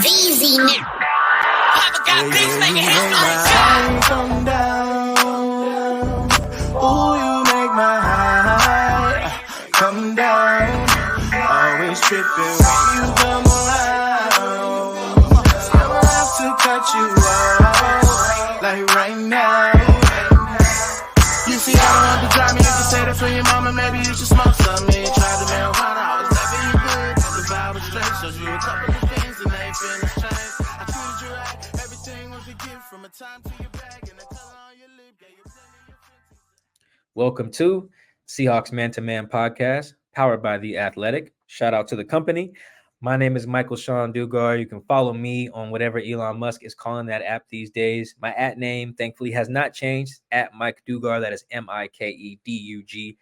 Easy now. Papa got things making headlines. Come down. Ooh, you make my high come down. Always tripping when you come around. I'ma have to cut you off, like right now. You see, I don't want to drive me. You can say that for your mama. Maybe you should smoke some. Me try the marijuana. I was never you good. The vibe was straight. Showed you a couple of things and they ain't finna change. I treated you right. Everything was a gift from a time to your bag and the color on your lip. Yeah, you Welcome to Seahawks Man-to-Man Podcast, powered by The Athletic. Shout out to the company. My name is Michael-Shawn You can follow me on whatever Elon Musk is calling that app these days. My @ name, thankfully, has not changed. @Mike Dugar, that is MikeDugar.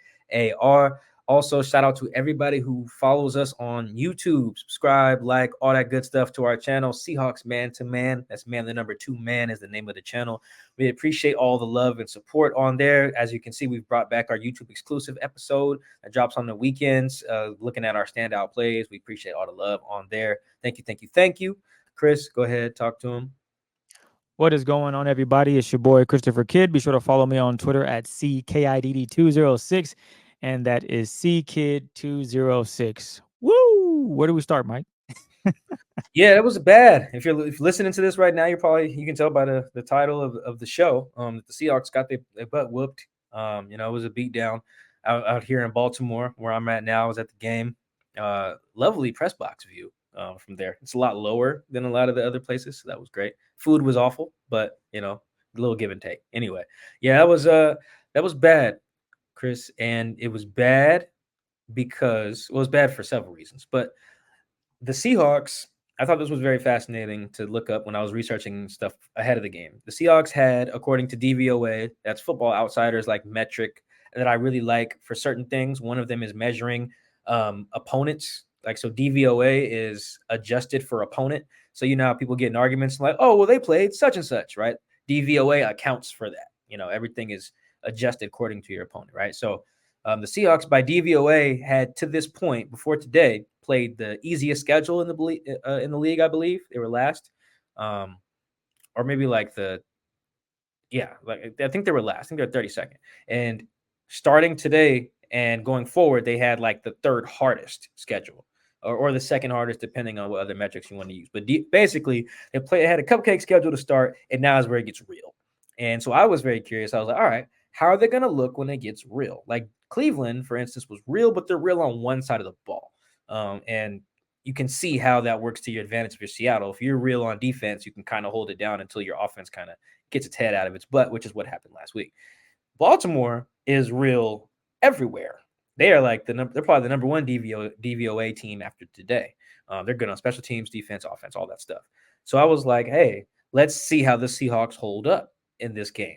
Also, shout out to everybody who follows us on YouTube. Subscribe, like, all that good stuff to our channel, Seahawks Man-to-Man. That's man, the number 2 man is the name of the channel. We appreciate all the love and support on there. As you can see, we've brought back our YouTube exclusive episode that drops on the weekends, looking at our standout plays. We appreciate all the love on there. Thank you. Chris, go ahead, talk to him. What is going on, everybody? It's your boy, Christopher Kidd. Be sure to follow me on Twitter at CKIDD206, and that is CKid206. Woo! Where do we start, Mike? Yeah, that was bad. If you're listening to this right now, you can tell by the title of the show that the Seahawks got their butt whooped. It was a beatdown out here in Baltimore, where I'm at now. I was at the game. Lovely press box view from there. It's a lot lower than a lot of the other places, so that was great. Food was awful, but a little give and take. Anyway, yeah, that was bad, Chris, and it was bad because it was bad for several reasons, but the Seahawks, I thought this was very fascinating to look up when I was researching stuff ahead of the game. The Seahawks had, according to DVOA, that's Football Outsiders like metric that I really like for certain things. One of them is measuring opponents. Like, so DVOA is adjusted for opponent. So, how people get in arguments like, oh, well, they played such and such, right? DVOA accounts for that. Everything is adjusted according to your opponent, right? So the Seahawks by DVOA had, to this point, before today, played the easiest schedule in the league, I believe. They were last. Or maybe I think they were last. I think they're 32nd. And starting today and going forward, they had the third hardest schedule. Or the second hardest, depending on what other metrics you want to use. But basically, they had a cupcake schedule to start, and now is where it gets real. And so I was very curious. I was like, all right, how are they going to look when it gets real? Like Cleveland, for instance, was real, but they're real on one side of the ball. And you can see how that works to your advantage if you're Seattle. If you're real on defense, you can kind of hold it down until your offense kind of gets its head out of its butt, which is what happened last week. Baltimore is real everywhere. They are they're probably the number 1 DVOA team after today. They're good on special teams, defense, offense, all that stuff. So I was like, hey, let's see how the Seahawks hold up in this game.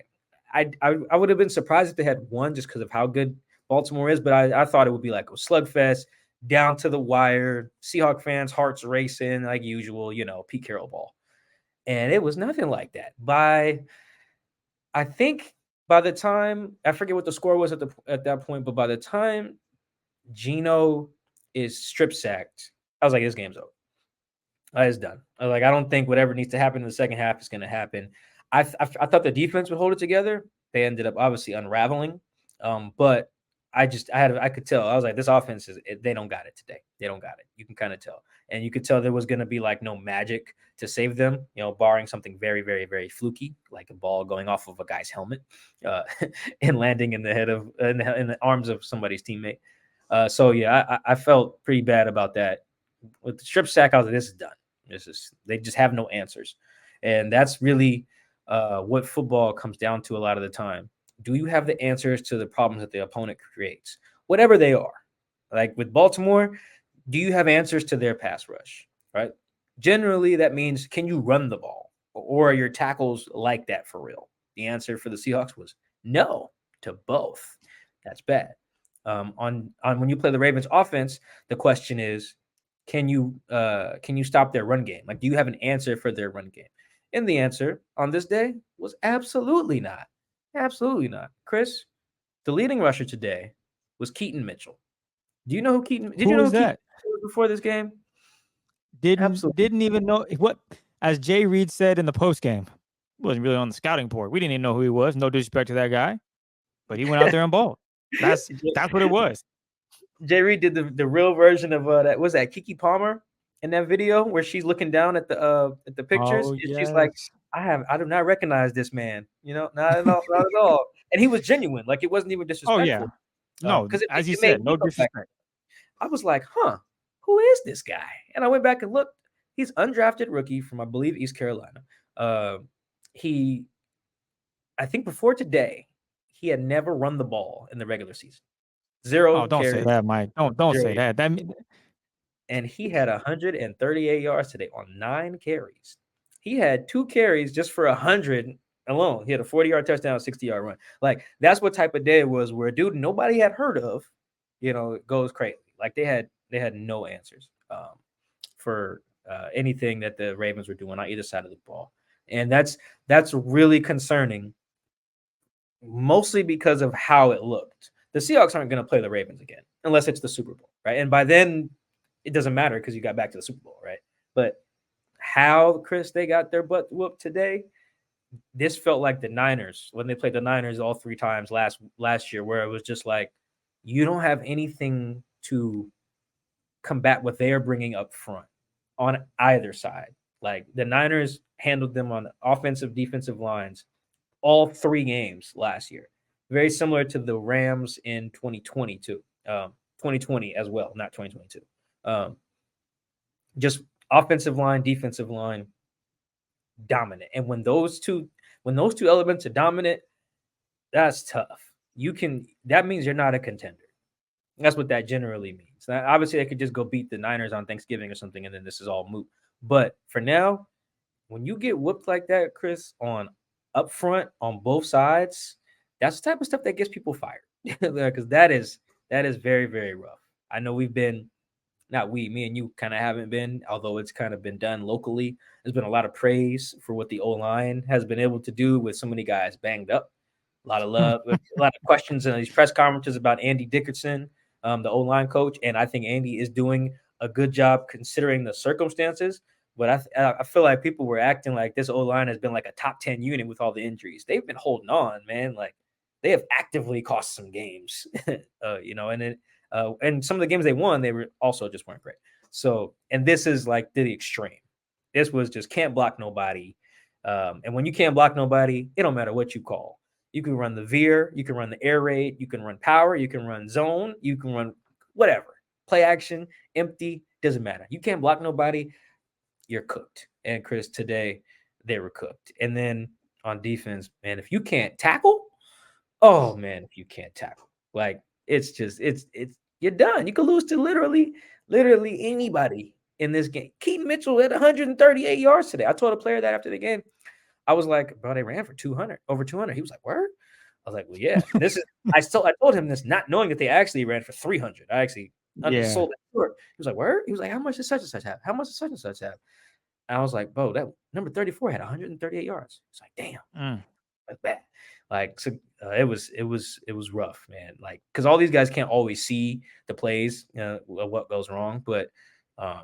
I would have been surprised if they had won just because of how good Baltimore is, but I thought it would be like a slugfest, down to the wire, Seahawk fans' hearts racing like usual, Pete Carroll ball. And it was nothing like that. I think by the time, I forget what the score was at that point, but by the time Geno is strip sacked, I was like, this game's over. It's done. I was like, I don't think whatever needs to happen in the second half is going to happen. I thought the defense would hold it together. They ended up obviously unraveling. But I could tell. I was like, this offense they don't got it today. They don't got it. You can kind of tell. And you could tell there was going to be no magic to save them, barring something very, very, very fluky, like a ball going off of a guy's helmet and landing in the head in the arms of somebody's teammate. So yeah, I felt pretty bad about that. With the strip sack, I was like, this is done. They just have no answers. And that's really what football comes down to a lot of the time. Do you have the answers to the problems that the opponent creates? Whatever they are. Like with Baltimore, do you have answers to their pass rush, right? Generally, that means, can you run the ball? Or are your tackles like that for real? The answer for the Seahawks was no to both. That's bad. On when you play the Ravens offense, the question is, can you stop their run game? Like, do you have an answer for their run game? And the answer on this day was absolutely not. Absolutely not. Chris, the leading rusher today was Keaton Mitchell. Do you know who Keaton? Did you know who that Keaton was before this game? Absolutely. Didn't even know what, as Jay Reed said in the post game, wasn't really on the scouting report. We didn't even know who he was. No disrespect to that guy, but he went out there and balled. That's what it was. Jay Reed did the real version of that. Was that Kiki Palmer in that video where she's looking down at the pictures Oh, and she's like, yes. I do not recognize this man. You know, not at all, not at all. And he was genuine, like it wasn't even Oh, yeah. disrespectful. No, Because as you it made said, me no look back. disrespect. I was like, huh, who is this guy? And I went back and looked. He's undrafted rookie from, I believe, East Carolina. He, I think before today, he had never run the ball in the regular season. Zero Oh, don't say carries. that, Mike. Don't Zero say that. That and he had 138 yards today on 9 carries. He had 2 carries just for 100 alone. He had a 40-yard touchdown, 60-yard run. Like that's what type of day it was where a dude nobody had heard of, goes crazy. Like they had no answers for anything that the Ravens were doing on either side of the ball. And that's really concerning, mostly because of how it looked. The Seahawks aren't going to play the Ravens again unless it's the Super Bowl, right? And by then, it doesn't matter because you got back to the Super Bowl, right? But how, Chris, they got their butt whooped today, this felt like the Niners when they played the Niners all 3 times last year, where it was just like, you don't have anything to combat what they are bringing up front on either side. Like the Niners handled them on offensive, defensive lines all 3 games last year. Very similar to the Rams in 2022, 2020 as well, not 2022. Just offensive line, defensive line, dominant. And when those two elements are dominant, that's tough. That means you're not a contender. That's what that generally means. Now, obviously, they could just go beat the Niners on Thanksgiving or something, and then this is all moot. But for now, when you get whooped like that, Chris, on up front on both sides, that's the type of stuff that gets people fired. Because that is very, very rough. I know we've been, not we, me and you kind of haven't been, although it's kind of been done locally. There's been a lot of praise for what the O-line has been able to do with so many guys banged up. A lot of love, a lot of questions in these press conferences about Andy Dickerson, the O-line coach. And I think Andy is doing a good job considering the circumstances. But I feel like people were acting like this O-line has been like a top 10 unit with all the injuries. They've been holding on, man. Like they have actively cost some games, and some of the games they won, they were also just weren't great. So, and this is like the extreme. This was just can't block nobody. And when you can't block nobody, it don't matter what you call. You can run the veer, you can run the air raid, you can run power, you can run zone, you can run whatever. Play action, empty, doesn't matter. You can't block nobody, you're cooked. And Chris, today they were cooked. And then on defense, man, if you can't tackle, oh man, if you can't tackle, like it's you're done. You could lose to literally anybody in this game. Keaton Mitchell had 138 yards today. I told a player that after the game. I was like, bro, they ran for 200, over 200. He was like, word? I was like, well, yeah. And this is I told him this not knowing that they actually ran for 300. I actually undersold it short. He was like, word? He was like, how much does such and such have? How much does such and such have? And I was like, bro, that number 34 had 138 yards. It's like, damn, that's bad. Like, so it was rough, man. Like, because all these guys can't always see the plays, what goes wrong. But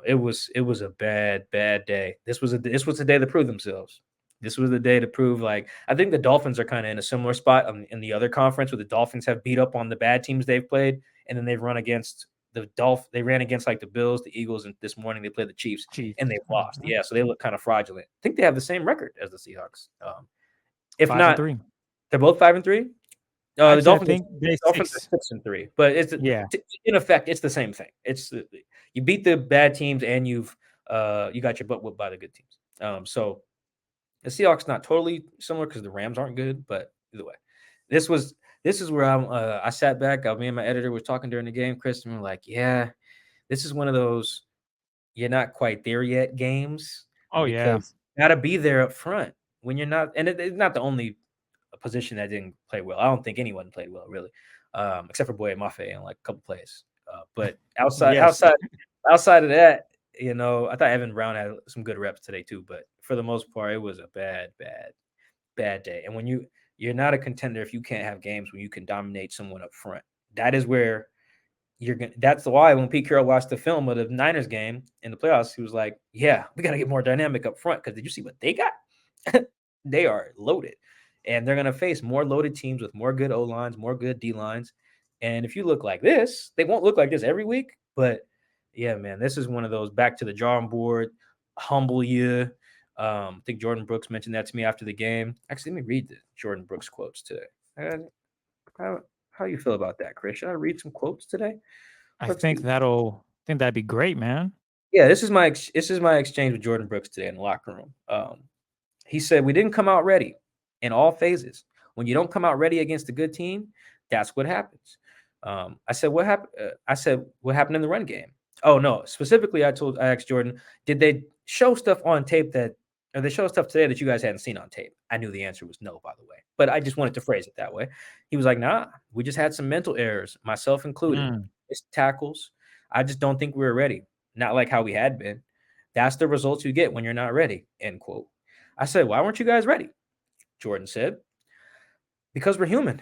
it was a bad day. This was the day to prove themselves. This was the day to prove, like, I think the Dolphins are kind of in a similar spot in the other conference where the Dolphins have beat up on the bad teams they've played, and then they've run against they ran against like the Bills, the Eagles, and this morning they played the Chiefs. And they've lost. Yeah, so they look kind of fraudulent. I think they have the same record as the Seahawks. If 5-3. They're both 5-3. The Dolphins are 6-3, but it's in effect it's the same thing. It's you beat the bad teams and you got your butt whooped by the good teams. So the Seahawks not totally similar because the Rams aren't good, but either way, this is where I sat back. Me and my editor was talking during the game, Chris, and we were like, yeah, this is one of those you're not quite there yet games. Oh, because you got to be there up front when you're not, and it's not the only position that didn't play well. I don't think anyone played well, really, except for Boye Mafe in like a couple plays. But outside of that, I thought Evan Brown had some good reps today too. But for the most part, it was a bad day. And when you're not a contender if you can't have games when you can dominate someone up front. That is where That's why when Pete Carroll watched the film of the Niners game in the playoffs, he was like, "Yeah, we got to get more dynamic up front because did you see what they got? They are loaded, and they're going to face more loaded teams with more good O lines, more good D lines. And if you look like this, they won't look like this every week, but yeah, man, this is one of those back to the drawing board, humble you. I think Jordan Brooks mentioned that to me after the game. Actually, let me read the Jordan Brooks quotes today. How you feel about that, Chris? Should I read some quotes today? I Let's think see. that'd be great, man. Yeah, this is my exchange with Jordan Brooks today in the locker room. He said we didn't come out ready in all phases. When you don't come out ready against a good team, that's what happens. I said what happened. I said what happened in the run game. Oh no, specifically, I asked Jordan, did they show stuff on tape or they show stuff today that you guys hadn't seen on tape? I knew the answer was no, by the way, but I just wanted to phrase it that way. He was like, nah, we just had some mental errors, myself included. It's tackles. I just don't think we were ready. Not like how we had been. That's the results you get when you're not ready, end quote. I said, why weren't you guys ready? Jordan said, because we're human.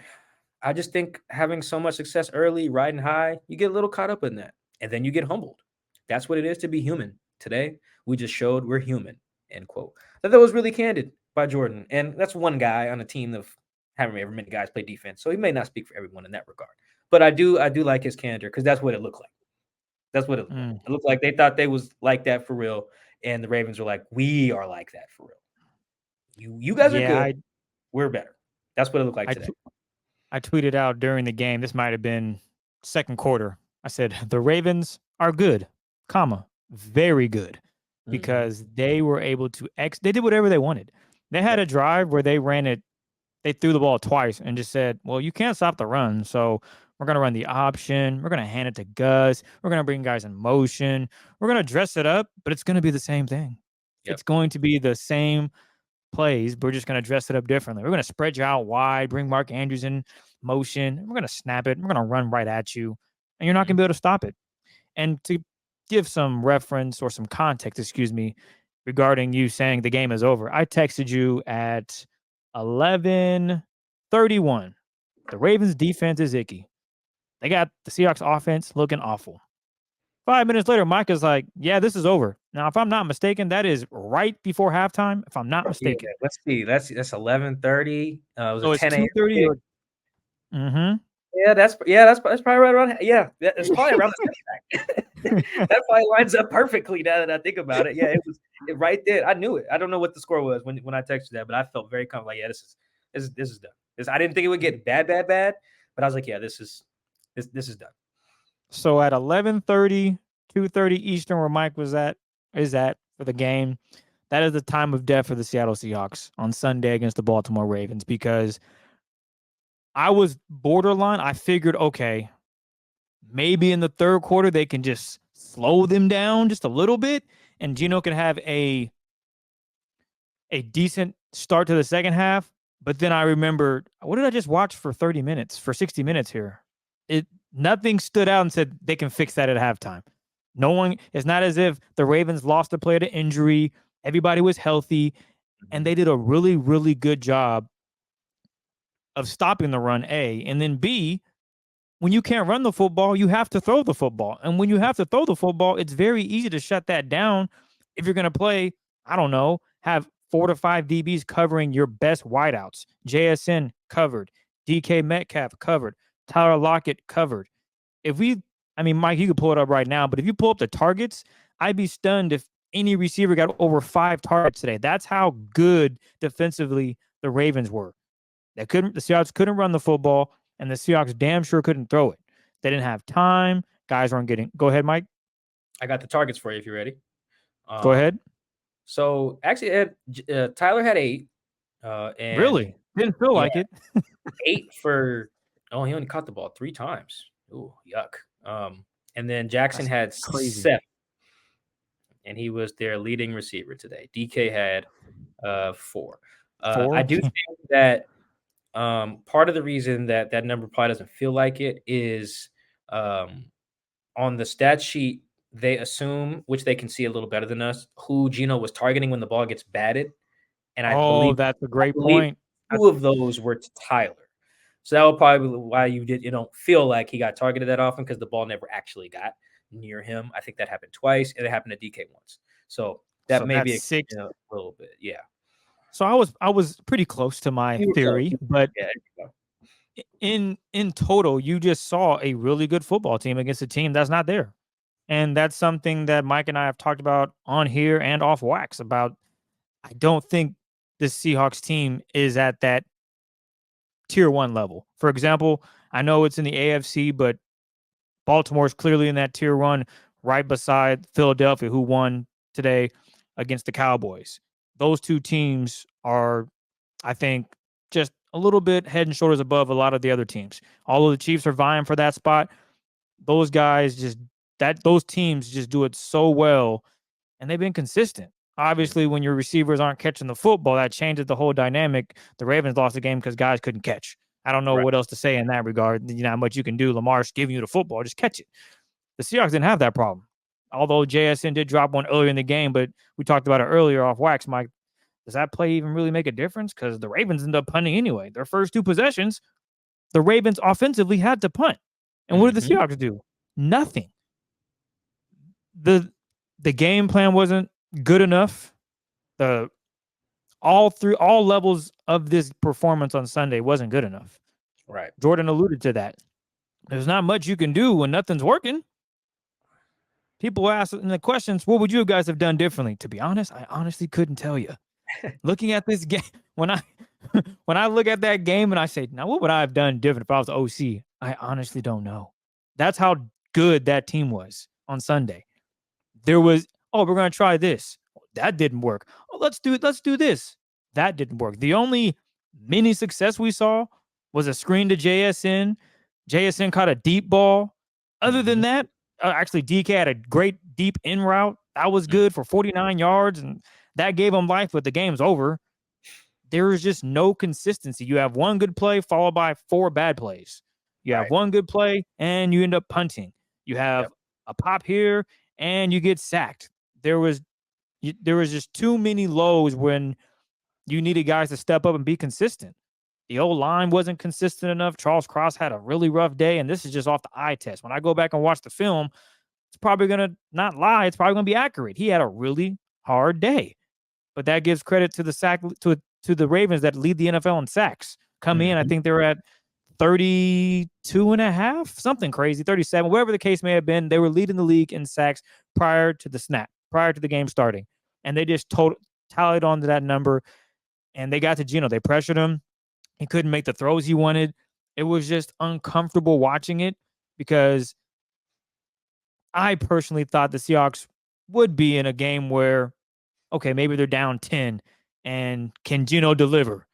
I just think having so much success early, riding high, you get a little caught up in that. And then you get humbled. That's what it is to be human. Today, we just showed we're human, end quote. I thought that was really candid by Jordan. And that's one guy on a team of however many guys play defense. So he may not speak for everyone in that regard. But I do like his candor because that's what it looked like. That's what it looked like. It looked like they thought they was like that for real. And the Ravens were like, we are like that for real. You guys are good. We're better. That's what it looked like today. I tweeted out during the game, this might have been second quarter. I said, the Ravens are good, very good, because they were able to they did whatever they wanted. They had a drive where they threw the ball twice and just said, well, you can't stop the run. So we're going to run the option. We're going to hand it to Gus. We're going to bring guys in motion. We're going to dress it up, but it's going to be the same thing. It's going to be the same plays, but we're just going to dress it up differently. We're going to spread you out wide, bring Mark Andrews in motion. We're going to snap it. We're going to run right at you, and you're not going to be able to stop it. And to give some reference or some context, regarding you saying the game is over, I texted you at 11:31. The Ravens defense is icky. They got the Seahawks offense looking awful. 5 minutes later, Mike is like, yeah, this is over. Now, if I'm not mistaken, that is right before halftime, if I'm not mistaken. Yeah, let's see. That's 11:30. It was so a it's 10 a.m. 2:30 or Yeah, that's probably right around. Yeah, that's probably around the setback. That probably lines up perfectly now that I think about it. Yeah, it was right there. I knew it. I don't know what the score was when I texted that, but I felt very confident. Like, yeah, this is done. I didn't think it would get bad, but I was like, yeah, this is done. So at 11:30, 2:30 Eastern, where Mike is at for the game, that is the time of death for the Seattle Seahawks on Sunday against the Baltimore Ravens, because I was borderline. I figured, okay, maybe in the third quarter they can just slow them down just a little bit, and Geno can have a decent start to the second half. But then I remembered, what did I just watch for 60 minutes here? Nothing stood out and said they can fix that at halftime. No one, it's not as if the Ravens lost a player to injury. Everybody was healthy, and they did a really, really good job of stopping the run, A. And then B, when you can't run the football, you have to throw the football. And when you have to throw the football, it's very easy to shut that down if you're going to play, I don't know, have 4 to 5 DBs covering your best wideouts. JSN covered. DK Metcalf covered. Tyler Lockett covered. Mike, you could pull it up right now, but if you pull up the targets, I'd be stunned if any receiver got over 5 targets today. That's how good defensively the Ravens were. The Seahawks couldn't run the football, and the Seahawks damn sure couldn't throw it. They didn't have time. Guys weren't getting. Go ahead, Mike. I got the targets for you if you're ready. Go ahead. So actually, Tyler had 8. And really didn't feel like it. 8 for. Oh, he only caught the ball 3 times. Ooh, yuck. And then Jackson had 7, and he was their leading receiver today. DK had 4. I do think that part of the reason that number probably doesn't feel like it is on the stat sheet, they assume, which they can see a little better than us, who Geno was targeting when the ball gets batted. And I believe that's a great point. 2 of those were to Tyler. So that will probably be why you don't feel like he got targeted that often, because the ball never actually got near him. I think that happened twice, and it happened to DK once. So that So may that's be 6. a little bit. Yeah. So I was pretty close to my You were theory, close. but Yeah. There you go. in total, you just saw a really good football team against a team that's not there. And that's something that Mike and I have talked about on here and off wax about. I don't think the Seahawks team is at that tier 1 level. For example, I know it's in the AFC, but Baltimore's clearly in that tier 1 right beside Philadelphia, who won today against the Cowboys. Those two teams are, I think, just a little bit head and shoulders above a lot of the other teams. Although the Chiefs are vying for that spot, those teams just do it so well, and they've been consistent. Obviously, when your receivers aren't catching the football, that changes the whole dynamic. The Ravens lost the game because guys couldn't catch. I don't know Right. what else to say in that regard. You know how much you can do. Lamar's giving you the football, just catch it. The Seahawks didn't have that problem. Although JSN did drop one earlier in the game, but we talked about it earlier off wax, Mike. Does that play even really make a difference? Because the Ravens ended up punting anyway. Their first 2 possessions, the Ravens offensively had to punt. And what did the Seahawks do? Nothing. The game plan wasn't good enough. All levels of this performance on Sunday wasn't good enough. Right. Jordan alluded to that. There's not much you can do when nothing's working. People ask in the questions, what would you guys have done differently? To be honest, I honestly couldn't tell you. Looking at this game, when I look at that game and I say, now what would I have done different if I was the OC? I honestly don't know. That's how good that team was on Sunday. There was, we're going to try this. That didn't work. Oh, let's do this. That didn't work. The only mini success we saw was a screen to JSN. JSN caught a deep ball. Other than that, actually DK had a great deep in route. That was good for 49 yards, and that gave him life, but the game's over. There is just no consistency. You have one good play followed by 4 bad plays. You have one good play, and you end up punting. You have a pop here, and you get sacked. There was just too many lows when you needed guys to step up and be consistent. The old line wasn't consistent enough. Charles Cross had a really rough day, and this is just off the eye test. When I go back and watch the film, it's probably going to not lie. It's probably going to be accurate. He had a really hard day, but that gives credit to the Ravens that lead the NFL in sacks. In, I think they were at 32 and a half, something crazy, 37, whatever the case may have been. They were leading the league in sacks prior to the snap, prior to the game starting. And they just tallied on to that number, and they got to Geno. They pressured him. He couldn't make the throws he wanted. It was just uncomfortable watching it, because I personally thought the Seahawks would be in a game where, okay, maybe they're down 10, and can Geno deliver?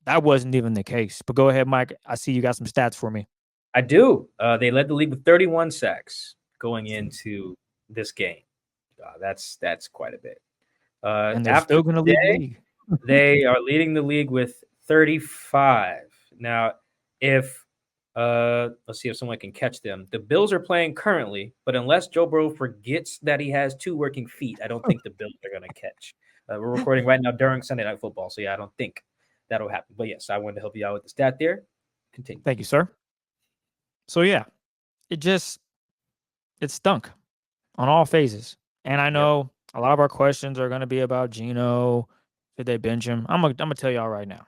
That wasn't even the case. But go ahead, Mike. I see you got some stats for me. I do. They led the league with 31 sacks going into this game. That's quite a bit. And they're still going to lead the league. They are leading the league with 35. Now, if let's see if someone can catch them. The Bills are playing currently, but unless Joe Burrow forgets that he has 2 working feet, I don't think the Bills are going to catch. We're recording right now during Sunday Night Football, so I don't think that'll happen. But yes, I wanted to help you out with the stat there. Continue. Thank you, sir. So yeah, it stunk on all phases. And I know a lot of our questions are going to be about Geno. Did they bench him? I'm gonna tell y'all right now.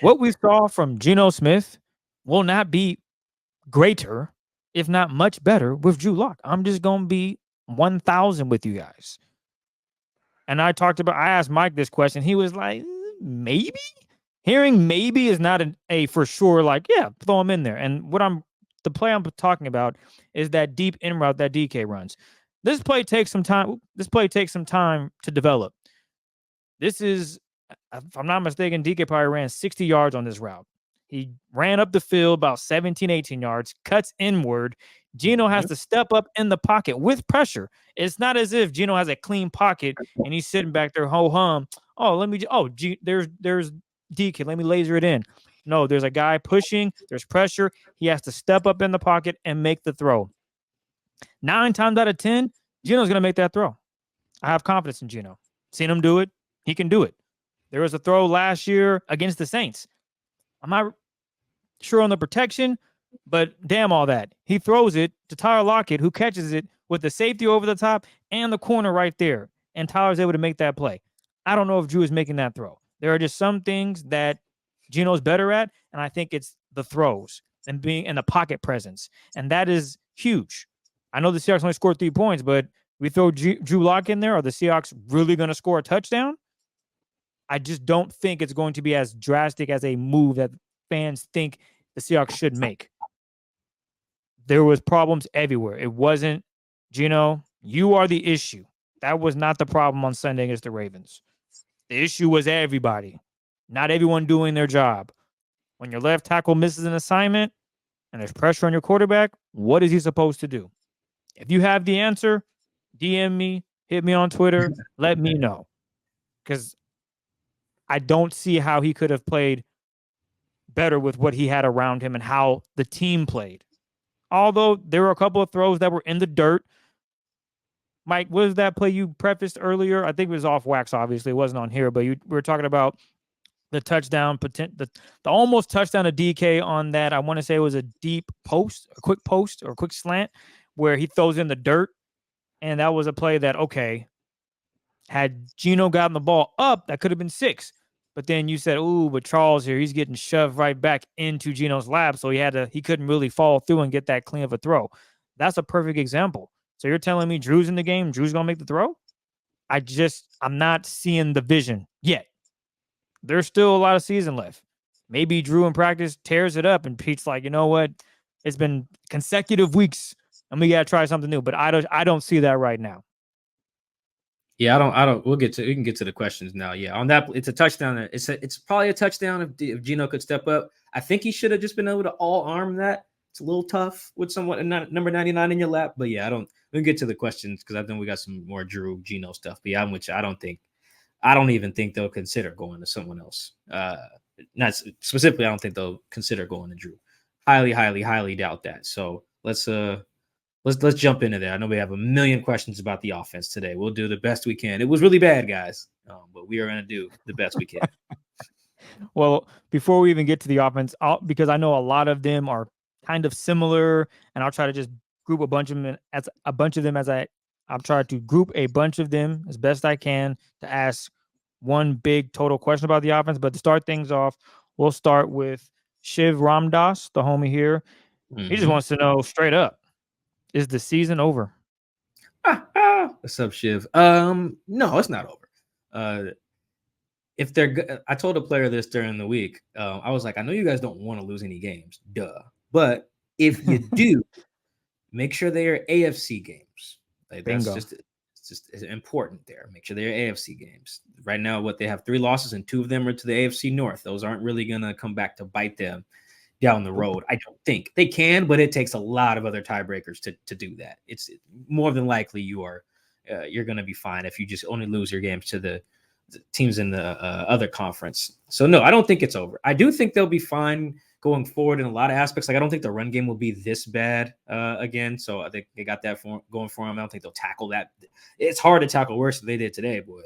What we saw from Geno Smith will not be greater, if not much better, with Drew Lock. I'm just gonna be 1,000 with you guys. And I asked Mike this question. He was like, maybe? Hearing maybe is not a for sure, like, yeah, throw him in there. And the play I'm talking about is that deep in route that DK runs. This play takes some time. To develop. This is, if I'm not mistaken, DK probably ran 60 yards on this route. He ran up the field about 17, 18 yards, cuts inward. Geno has to step up in the pocket with pressure. It's not as if Geno has a clean pocket and he's sitting back there, ho-hum. There's DK. Let me laser it in. No, there's a guy pushing. There's pressure. He has to step up in the pocket and make the throw. 9 times out of 10, Geno's going to make that throw. I have confidence in Geno. Seen him do it. He can do it. There was a throw last year against the Saints. Sure on the protection, but damn all that. He throws it to Tyler Lockett, who catches it with the safety over the top and the corner right there. And Tyler's able to make that play. I don't know if Drew is making that throw. There are just some things that Geno's better at, and I think it's the throws and being in the pocket presence. And that is huge. I know the Seahawks only scored 3 points, but we throw Drew Lock in there. Are the Seahawks really going to score a touchdown? I just don't think it's going to be as drastic as a move that fans think the Seahawks should make. There was problems everywhere. It wasn't, Geno, you are the issue. That was not the problem on Sunday against the Ravens. The issue was everybody, not everyone doing their job. When your left tackle misses an assignment and there's pressure on your quarterback, what is he supposed to do? If you have the answer, DM me, hit me on Twitter, let me know. Because I don't see how he could have played better with what he had around him and how the team played. Although there were a couple of throws that were in the dirt. Mike, what was that play you prefaced earlier? I think it was off wax, obviously. It wasn't on here, but we were talking about the touchdown, the almost touchdown to DK on that. I want to say it was a deep post, a quick post or a quick slant where he throws in the dirt. And that was a play that, okay, had Geno gotten the ball up, that could have been 6. But then you said, ooh, but Charles here, he's getting shoved right back into Geno's lap. So he couldn't really follow through and get that clean of a throw. That's a perfect example. So you're telling me Drew's in the game, Drew's going to make the throw? I'm not seeing the vision yet. There's still a lot of season left. Maybe Drew in practice tears it up and Pete's like, you know what? It's been consecutive weeks and we got to try something new. But I don't see that right now. Yeah, I don't. We can get to the questions now. Yeah, on that, it's a touchdown. It's probably a touchdown if Geno could step up. I think he should have just been able to all arm that. It's a little tough with someone number 99 in your lap. But yeah, we can get to the questions because I think we got some more Drew Geno stuff. But yeah, I'm with you. I don't even think they'll consider going to someone else. Not specifically, I don't think they'll consider going to Drew. Highly, highly, highly doubt that. So let's jump into that. I know we have a million questions about the offense today. We'll do the best we can. It was really bad, guys, but we are going to do the best we can. Well, before we even get to the offense, because I know a lot of them are kind of similar, and I'll try to just group a bunch of them I'll try to group a bunch of them as best I can to ask one big total question about the offense. But to start things off, we'll start with Shiv Ramdas, the homie here. Mm-hmm. He just wants to know straight up, is the season over? What's up, Shiv? No, it's not over. If they're, I told a player this during the week. I was like, I know you guys don't want to lose any games, but if you do, make sure they are AFC games. Like, that's just important there. Make sure they're AFC games. Right now, they have 3 losses and 2 of them are to the AFC North. Those aren't really gonna come back to bite them down the road. I don't think they can, but it takes a lot of other tiebreakers to do that. It's more than likely you're going to be fine if you just only lose your games to the teams in the other conference. So no, I don't think it's over. I do think they'll be fine going forward in a lot of aspects. Like, I don't think the run game will be this bad again. So I think they got that going for them. I don't think they'll tackle that. It's hard to tackle worse than they did today, boy.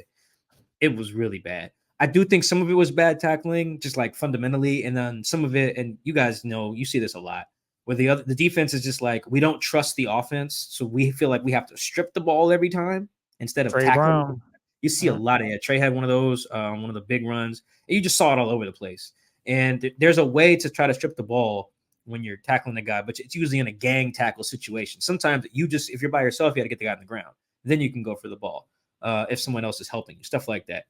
It was really bad. I do think some of it was bad tackling, just like fundamentally, and then some of it, and you guys know, you see this a lot, where the defense is just like, we don't trust the offense, so we feel like we have to strip the ball every time instead of tackling. You see a lot of it. Trey had one of those, one of the big runs, and you just saw it all over the place. And there's a way to try to strip the ball when you're tackling the guy, but it's usually in a gang tackle situation. Sometimes if you're by yourself, you got to get the guy on the ground. Then you can go for the ball if someone else is helping you, stuff like that.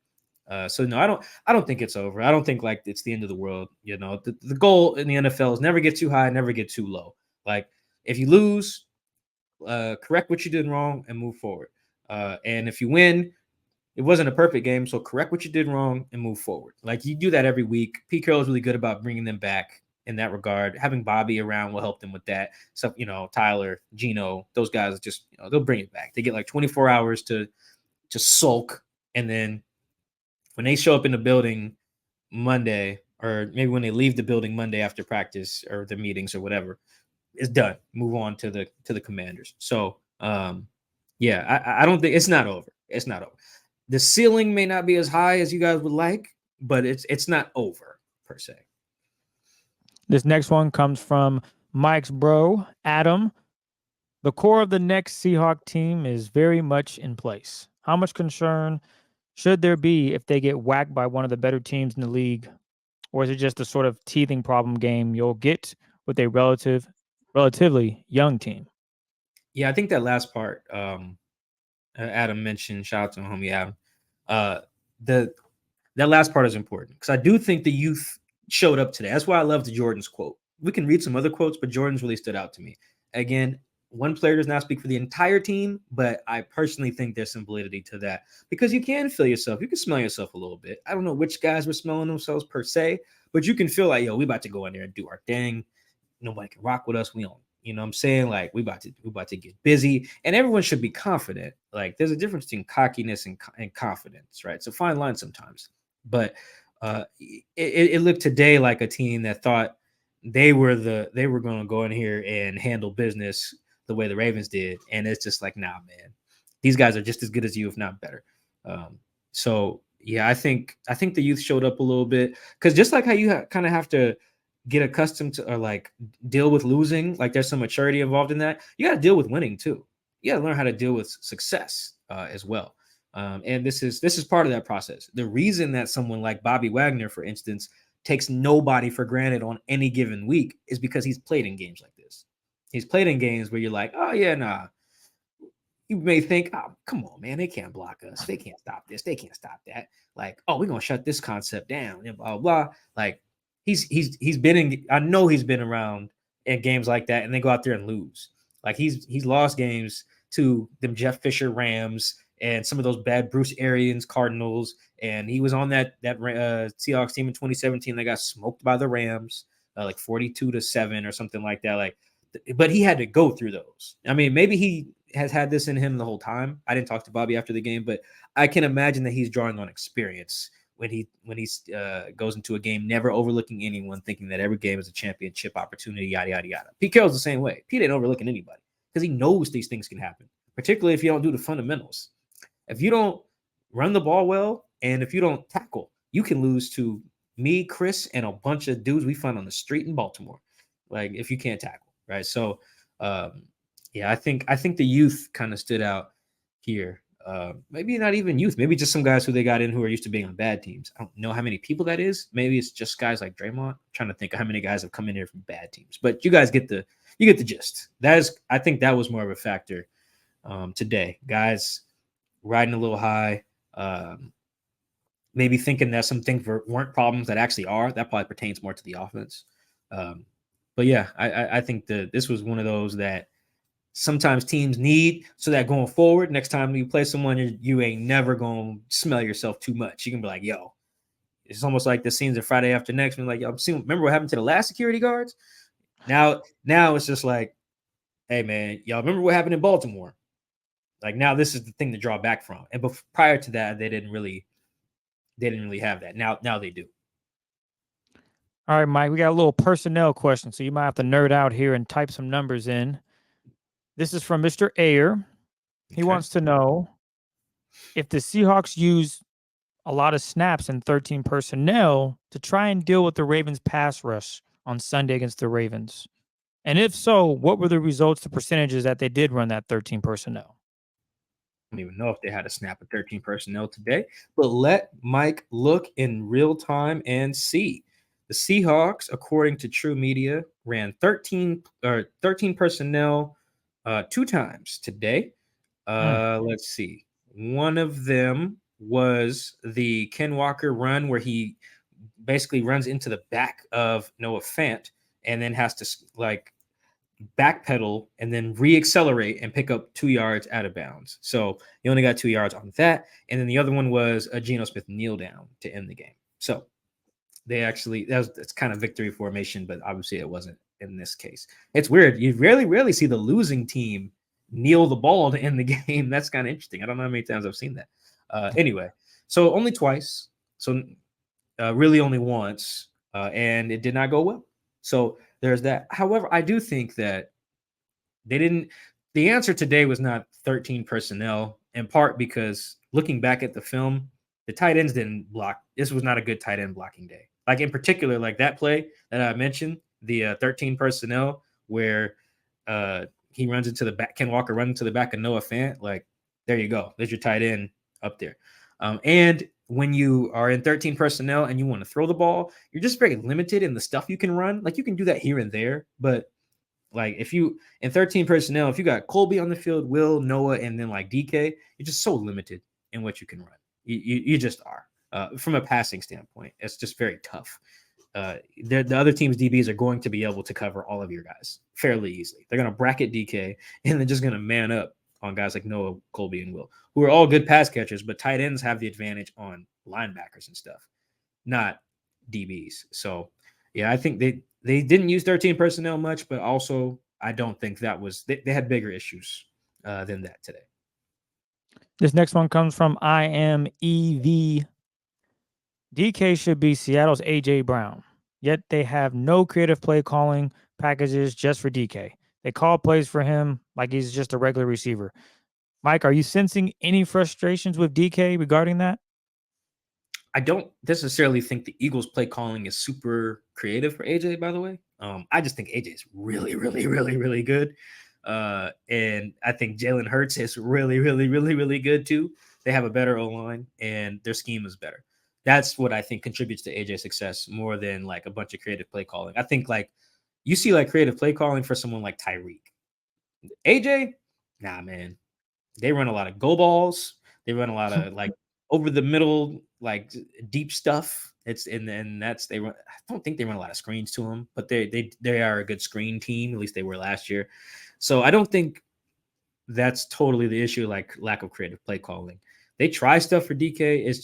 So no, I don't think it's over. I don't think like it's the end of the world. You know, the goal in the NFL is never get too high, never get too low. Like, if you lose, correct what you did wrong and move forward. And if you win, it wasn't a perfect game, so correct what you did wrong and move forward. Like, you do that every week. Pete Carroll is really good about bringing them back in that regard. Having Bobby around will help them with that. So, Tyler, Geno, those guys just, they'll bring it back. They get like 24 hours to sulk, and then when they show up in the building Monday, or maybe when they leave the building Monday after practice or the meetings or whatever, it's done. Move on to the Commanders. So, yeah, I don't think it's not over. It's not over. The ceiling may not be as high as you guys would like, but it's not over per se. This next one comes from Mike's bro, Adam. The core of the next Seahawk team is very much in place. How much concern should there be if they get whacked by one of the better teams in the league? Or is it just a sort of teething problem game you'll get with a relatively young team? Yeah, I think that last part Adam mentioned, shout out to homie Adam. That last part is important because I do think the youth showed up today. That's why I love the Jordan's quote. We can read some other quotes, but Jordan's really stood out to me. Again, one player does not speak for the entire team, but I personally think there's some validity to that because you can feel yourself. You can smell yourself a little bit. I don't know which guys were smelling themselves per se, but you can feel like, yo, we about to go in there and do our thing. Nobody can rock with us. We don't, you know what I'm saying? Like we about to get busy, and everyone should be confident. Like there's a difference between cockiness and confidence, right? It's a fine line sometimes. But it looked today like a team that thought they were going to go in here and handle business the way the Ravens did, and it's just like, nah, man, these guys are just as good as you, if not better. So yeah, I think the youth showed up a little bit because just like how you kind of have to get accustomed to or like deal with losing, like there's some maturity involved in that. You got to deal with winning too. You got to learn how to deal with success as well. And this is part of that process. The reason that someone like Bobby Wagner, for instance, takes nobody for granted on any given week is because he's played in games like this. He's played in games where you're like, oh yeah, nah. You may think, oh, come on, man, they can't block us. They can't stop this. They can't stop that. Like, oh, we're gonna shut this concept down and blah blah. Like he's been in. I know he's been around in games like that, and they go out there and lose. Like he's lost games to them Jeff Fisher Rams and some of those bad Bruce Arians Cardinals, and he was on that Seahawks team in 2017 that got smoked by the Rams, like 42-7 or something like that. Like, but he had to go through those. I mean, maybe he has had this in him the whole time. I didn't talk to Bobby after the game, but I can imagine that he's drawing on experience when he goes into a game, never overlooking anyone, thinking that every game is a championship opportunity, yada, yada, yada. Pete Carroll's the same way. Pete ain't overlooking anybody because he knows these things can happen, particularly if you don't do the fundamentals. If you don't run the ball well and if you don't tackle, you can lose to me, Chris, and a bunch of dudes we find on the street in Baltimore, like if you can't tackle, right? So, yeah, I think the youth kind of stood out here. Maybe not even youth, maybe just some guys who they got in who are used to being on bad teams. I don't know how many people that is. Maybe it's just guys like Draymond. I'm trying to think of how many guys have come in here from bad teams, but you guys get the gist. I think that was more of a factor today. Guys riding a little high, maybe thinking that some things weren't problems that actually are. That probably pertains more to the offense. But yeah, I think this was one of those that sometimes teams need so that going forward, next time you play someone, you ain't never going to smell yourself too much. You can be like, yo, it's almost like the scenes of Friday After Next. When like, yo, remember what happened to the last security guards? Now it's just like, hey, man, y'all remember what happened in Baltimore? Like now this is the thing to draw back from. And prior to that, they didn't really have that. Now they do. All right, Mike, we got a little personnel question, so you might have to nerd out here and type some numbers in. This is from Mr. Ayer. He wants to know if the Seahawks use a lot of snaps and 13 personnel to try and deal with the Ravens pass rush on Sunday against the Ravens. And if so, what were the results, the percentages that they did run that 13 personnel? I don't even know if they had a snap of 13 personnel today, but let Mike look in real time and see. The Seahawks, according to True Media, ran 13 personnel 2 times today. Let's see. One of them was the Ken Walker run where he basically runs into the back of Noah Fant and then has to like backpedal and then reaccelerate and pick up 2 yards out of bounds. So he only got 2 yards on that. And then the other one was a Geno Smith kneel down to end the game. So they actually, that's kind of victory formation, but obviously it wasn't in this case. It's weird. You rarely see the losing team kneel the ball to end the game. That's kind of interesting. I don't know how many times I've seen that. Anyway, so only twice. So really only once. And it did not go well. So there's that. However, I do think that the answer today was not 13 personnel, in part because looking back at the film, the tight ends didn't block. This was not a good tight end blocking day. Like in particular, like that play that I mentioned, the 13 personnel where he runs into the back, Ken Walker runs into the back of Noah Fant, like there you go. There's your tight end up there. And when you are in 13 personnel and you want to throw the ball, you're just very limited in the stuff you can run. Like you can do that here and there, but like if you in 13 personnel, if you got Colby on the field, Will, Noah, and then like DK, you're just so limited in what you can run. You just are. From a passing standpoint, it's just very tough. The other team's DBs are going to be able to cover all of your guys fairly easily. They're going to bracket DK, and they're just going to man up on guys like Noah, Colby, and Will, who are all good pass catchers, but tight ends have the advantage on linebackers and stuff, not DBs. So, yeah, I think they didn't use 13 personnel much, but also I don't think that was they had bigger issues than that today. This next one comes from I am EV. DK should be Seattle's AJ Brown, yet they have no creative play calling packages just for DK. They call plays for him like he's just a regular receiver. Mike, are you sensing any frustrations with DK regarding that? I don't necessarily think the Eagles play calling is super creative for AJ, by the way. I just think AJ is really, really, really, really good. And I think Jalen Hurts is really, really, really, really good too. They have a better O-line and their scheme is better. That's what I think contributes to AJ's success more than like a bunch of creative play calling. I think like you see like creative play calling for someone like Tyreek. AJ, nah, man. They run a lot of go balls. They run a lot of like over the middle, like deep stuff. It's and that's they run. I don't think they run a lot of screens to them, but they are a good screen team. At least they were last year. So I don't think that's totally the issue. Like lack of creative play calling. They try stuff for DK. It's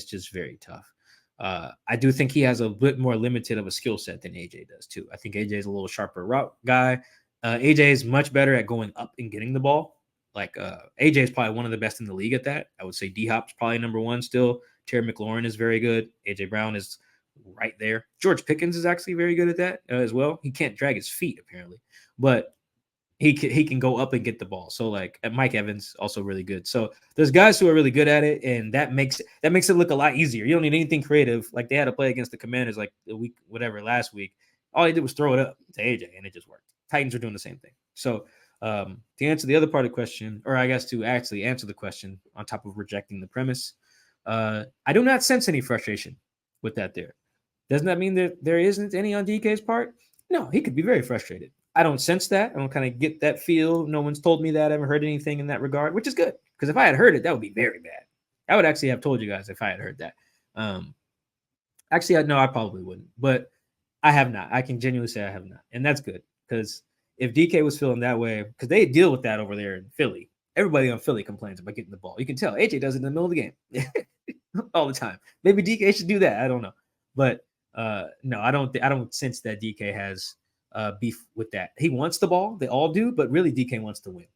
just very tough. I do think he has a bit more limited of a skill set than AJ does too. I think AJ is a little sharper route guy. AJ is much better at going up and getting the ball. Like AJ is probably one of the best in the league at that. I would say D-Hop's probably number one still. Terry McLaurin is very good. AJ Brown is right there. George Pickens is actually very good at that as well. He can't drag his feet apparently, but he can go up and get the ball. So like Mike Evans also really good. So there's guys who are really good at it, and that makes it look a lot easier. You don't need anything creative. Like they had to play against the Commanders like the week last week. All he did was throw it up to AJ, and it just worked. Titans are doing the same thing. So to answer the other part of the question, or I guess to actually answer the question on top of rejecting the premise, I do not sense any frustration with that there. Doesn't that mean that there isn't any on DK's part? No, he could be very frustrated. I don't sense that. I don't kind of get that feel. No one's told me that. I haven't heard anything in that regard, which is good. Because if I had heard it, that would be very bad. I would actually have told you guys if I had heard that. Actually, no, I probably wouldn't. But I have not. I can genuinely say I have not. And that's good. Because if DK was feeling that way, because they deal with that over there in Philly. Everybody on Philly complains about getting the ball. You can tell AJ does it in the middle of the game all the time. Maybe DK should do that. I don't know. But no, I don't sense that DK has beef with that. He wants the ball. They all do. But really, DK wants to win.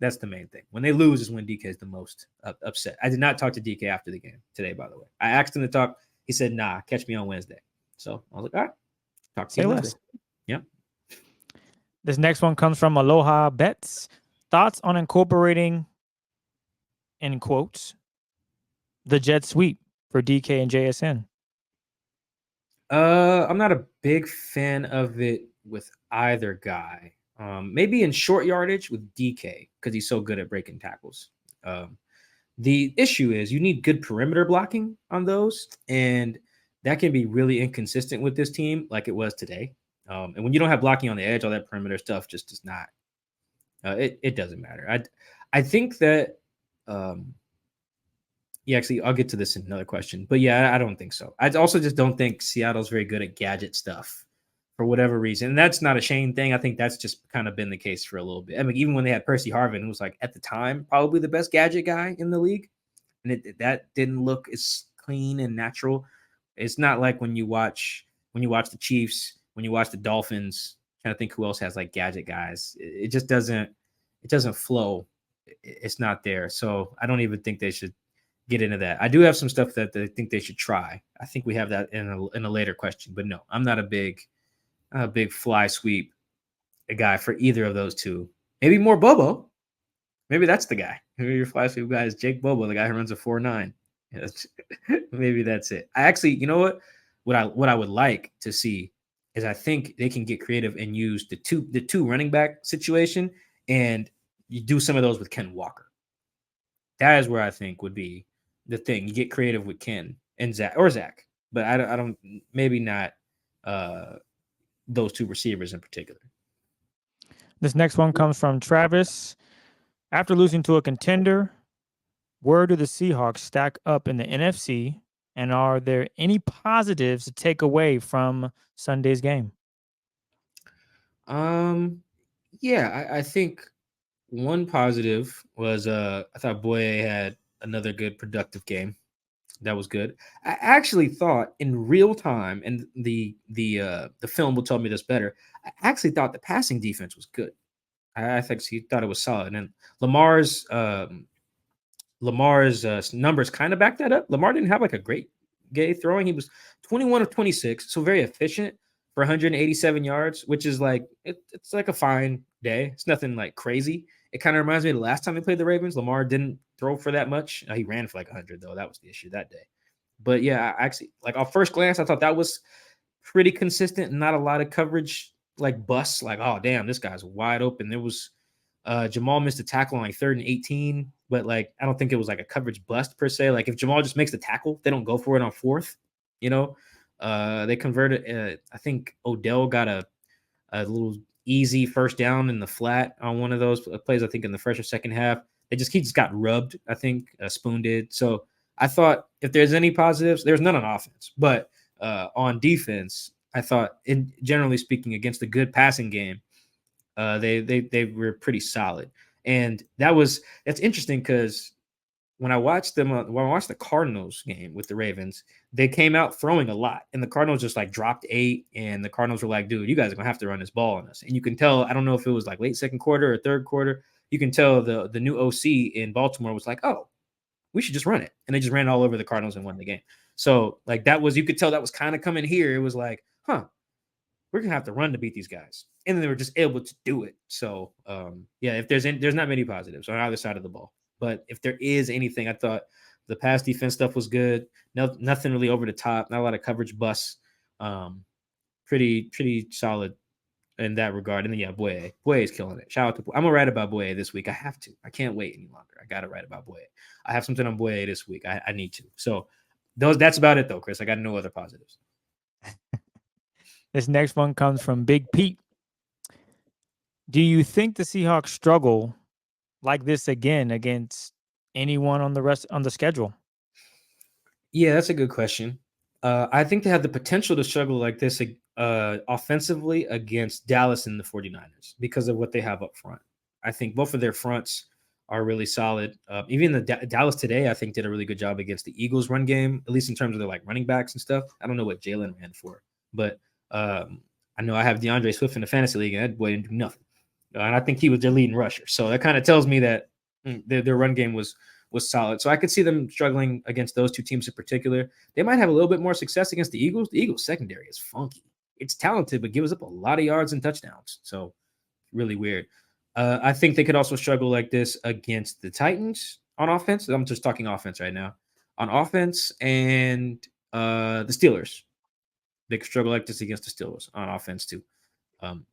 That's the main thing. When they lose is when DK is the most upset. I did not talk to DK after the game today, by the way. I asked him to talk. He said, nah, catch me on Wednesday. So I was like, all right. Talk to you Wednesday. Yeah. This next one comes from Aloha Bets. Thoughts on incorporating, in quotes, the jet sweep for DK and JSN? I'm not a big fan of it with either guy. Maybe in short yardage with DK because he's so good at breaking tackles. The issue is you need good perimeter blocking on those, and that can be really inconsistent with this team like it was today. And when you don't have blocking on the edge, all that perimeter stuff just does not. It doesn't matter. I think that yeah, actually, I'll get to this in another question. But yeah, I don't think so. I also just don't think Seattle's very good at gadget stuff for whatever reason. And that's not a Shane thing. I think that's just kind of been the case for a little bit. I mean, even when they had Percy Harvin, who was like at the time probably the best gadget guy in the league, and that didn't look as clean and natural. It's not like when you watch the Chiefs, when you watch the Dolphins. Trying to think who else has like gadget guys. It just doesn't flow. It's not there. So I don't even think they should get into that. I do have some stuff that I think they should try. I think we have that in a later question. But no, I'm not a big fly sweep guy for either of those two. Maybe more Bobo. Maybe that's the guy. Maybe your fly sweep guy is Jake Bobo, the guy who runs a 4.9. Yeah, maybe that's it. I actually, you know what? What I would like to see is I think they can get creative and use the two running back situation, and you do some of those with Ken Walker. That is where I think would be the thing. You get creative with Ken and Zach, but I don't maybe not those two receivers in particular. This next one comes from Travis. After losing to a contender, where do the Seahawks stack up in the NFC? And are there any positives to take away from Sunday's game? Yeah, I think one positive was I thought Boye had another good productive game. That was good. I actually thought in real time, and the film will tell me this better. I actually thought the passing defense was good. I think he thought it was solid, and Lamar's numbers kind of back that up. Lamar didn't have like a great game throwing. He was 21 of 26, so very efficient for 187 yards, which is like it's like a fine day. It's nothing like crazy. It kind of reminds me of the last time they played the Ravens. Lamar didn't throw for that much. He ran for like 100 though. That was the issue that day. But yeah, I actually, like, off first glance, I thought that was pretty consistent and not a lot of coverage like busts. Like, oh damn, this guy's wide open. There was Jamal missed a tackle on like 3rd and 18, but like I don't think it was like a coverage bust per se. Like if Jamal just makes the tackle, they don't go for it on 4th. You know, they converted. I think Odell got a little easy first down in the flat on one of those plays. I think in the first or second half, he just got rubbed. I think Spoon did. So I thought if there's any positives, there's none on offense, but on defense, I thought, in generally speaking, against a good passing game, they were pretty solid. And that's interesting because when I watched the Cardinals game with the Ravens, they came out throwing a lot, and the Cardinals just like dropped 8, and the Cardinals were like, dude, you guys are gonna have to run this ball on us. And you can tell, I don't know if it was like late second quarter or third quarter, you can tell the new OC in Baltimore was like, oh, we should just run it. And they just ran all over the Cardinals and won the game. So like you could tell that was kind of coming here. It was like, we're going to have to run to beat these guys. And then they were just able to do it. So yeah, if there's not many positives on either side of the ball, but if there is anything, I thought the pass defense stuff was good. Nothing really over the top, not a lot of coverage busts. Pretty solid in that regard. And then yeah, Boye is killing it. Shout out to Boye. I'm gonna write about Boye this week. I have to. I can't wait any longer. I gotta write about Boye. I have something on Boye this week. I need to. So that's about it though, Chris. I got no other positives. This next one comes from Big Pete. Do you think the Seahawks struggle like this again against anyone on the schedule? Yeah, that's a good question. I think they have the potential to struggle like this offensively against Dallas and the 49ers because of what they have up front. I think both of their fronts are really solid. Even the Dallas today, I think, did a really good job against the Eagles run game, at least in terms of their like running backs and stuff. I don't know what Jalen ran for, but I know I have DeAndre Swift in the fantasy league, and that boy didn't do nothing. And I think he was their leading rusher. So that kind of tells me that their run game was solid. So I could see them struggling against those two teams in particular. They might have a little bit more success against the Eagles. The Eagles secondary is funky. It's talented, but gives up a lot of yards and touchdowns. So really weird. I think they could also struggle like this against the Titans on offense. I'm just talking offense right now. On offense and the Steelers. They could struggle like this against the Steelers on offense too.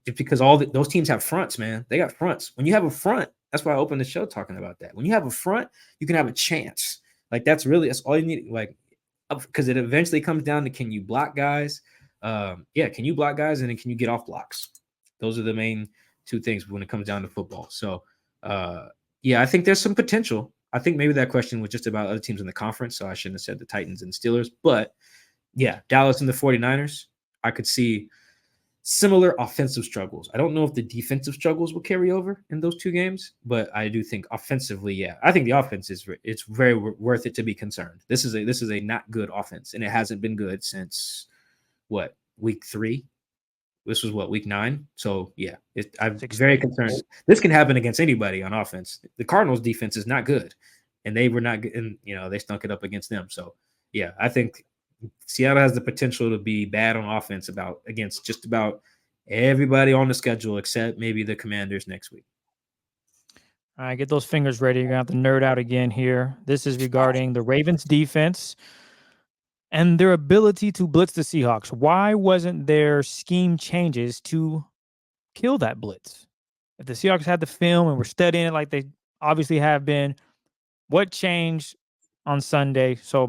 Just because those teams have fronts, man. They got fronts. When you have a front, that's why I opened the show talking about that. When you have a front, you can have a chance. Like that's all you need. Like, because it eventually comes down to, can you block guys? Can you block guys, and then can you get off blocks? Those are the main two things when it comes down to football. So, I think there's some potential. I think maybe that question was just about other teams in the conference, so I shouldn't have said the Titans and Steelers. But yeah, Dallas and the 49ers, I could see similar offensive struggles. I don't know if the defensive struggles will carry over in those two games, but I do think offensively, yeah, I think the offense it's very worth it to be concerned. This is a not good offense, and it hasn't been good since week 3. This was week 9. So yeah, I'm very concerned. This can happen against anybody on offense. The Cardinals defense is not good, and they were not good, and they stunk it up against them. So yeah, I think Seattle has the potential to be bad on offense against just about everybody on the schedule except maybe the Commanders next week. All right, get those fingers ready. You're going to have to nerd out again here. This is regarding the Ravens defense. and their ability to blitz the Seahawks. Why wasn't there scheme changes to kill that blitz? If the Seahawks had the film and were studying it like they obviously have been, what changed on Sunday? So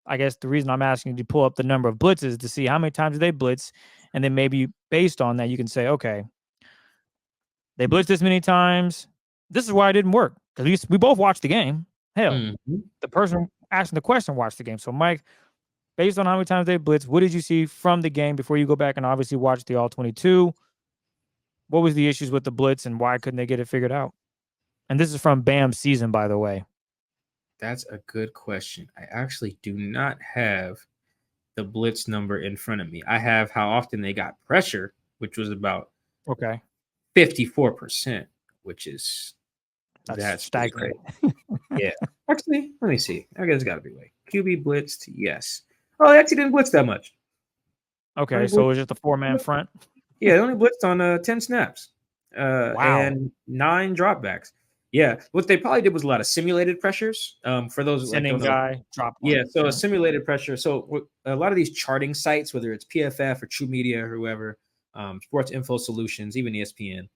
I guess the reason I'm asking you to pull up the number of blitzes to see how many times they blitz, and then maybe based on that, you can say, okay, they blitzed this many times. This is why it didn't work. Because we both watched the game. Hell, the person asking the question watched the game. So, Mike, based on how many times they blitzed, what did you see from the game before you go back and obviously watch the all 22? What was the issues with the blitz and why couldn't they get it figured out? And this is from Bam's season, by the way. That's a good question. I actually do not have the blitz number in front of me. I have how often they got pressure, which was about 54%, which is that's staggering. Yeah. Actually, let me see. I guess it's got to be way. QB blitzed, yes. Oh, they actually didn't blitz that much. Okay, so it was just a 4-man front? Yeah, they only blitzed on 10 snaps. Wow. And 9 dropbacks. Yeah, what they probably did was a lot of simulated pressures. For those sending guy drop. Yeah, so a simulated pressure. So a lot of these charting sites, whether it's PFF or True Media or whoever, Sports Info Solutions, even ESPN,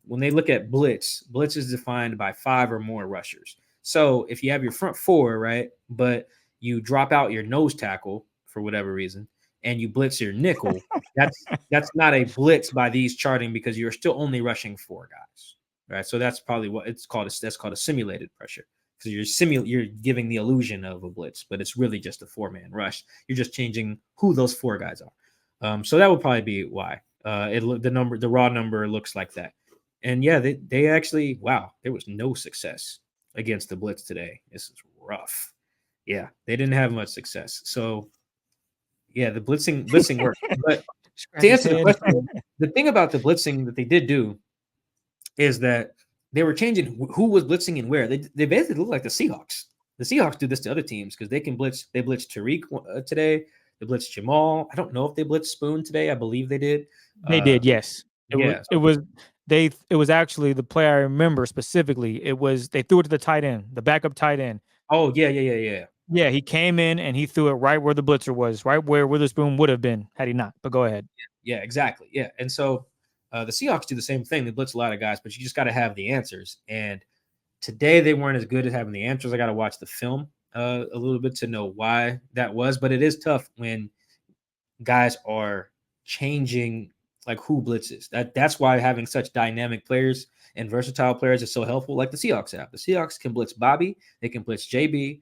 when they look at blitz is defined by 5 or more rushers. So if you have your front 4, right, but you drop out your nose tackle for whatever reason, and you blitz your nickel, that's not a blitz by these charting because you're still only rushing 4 guys. Right, so that's probably what it's called. That's called a simulated pressure because you're giving the illusion of a blitz, but it's really just a 4-man rush. You're just changing who those 4 guys are. So that would probably be why the raw number looks like that. And yeah, they actually there was no success against the blitz today. This is rough. Yeah, they didn't have much success. So yeah, the blitzing worked. But to answer the question, the thing about the blitzing that they did do is that they were changing who was blitzing and where. They basically look like the Seahawks. The Seahawks do this to other teams because they can blitz. They blitzed Tariq today. They blitzed Jamal. I don't know if they blitzed Spoon today. I believe they did. They did, yes. It was actually the play I remember specifically. They threw it to the tight end, the backup tight end. Oh, yeah. Yeah, he came in and he threw it right where the blitzer was, right where Witherspoon would have been had he not. But go ahead. Yeah, exactly. Yeah, and so the Seahawks do the same thing. They blitz a lot of guys, but you just got to have the answers. And today they weren't as good at having the answers. I got to watch the film a little bit to know why that was. But it is tough when guys are changing like who blitzes. That's why having such dynamic players and versatile players is so helpful. Like the Seahawks have. The Seahawks can blitz Bobby. They can blitz JB,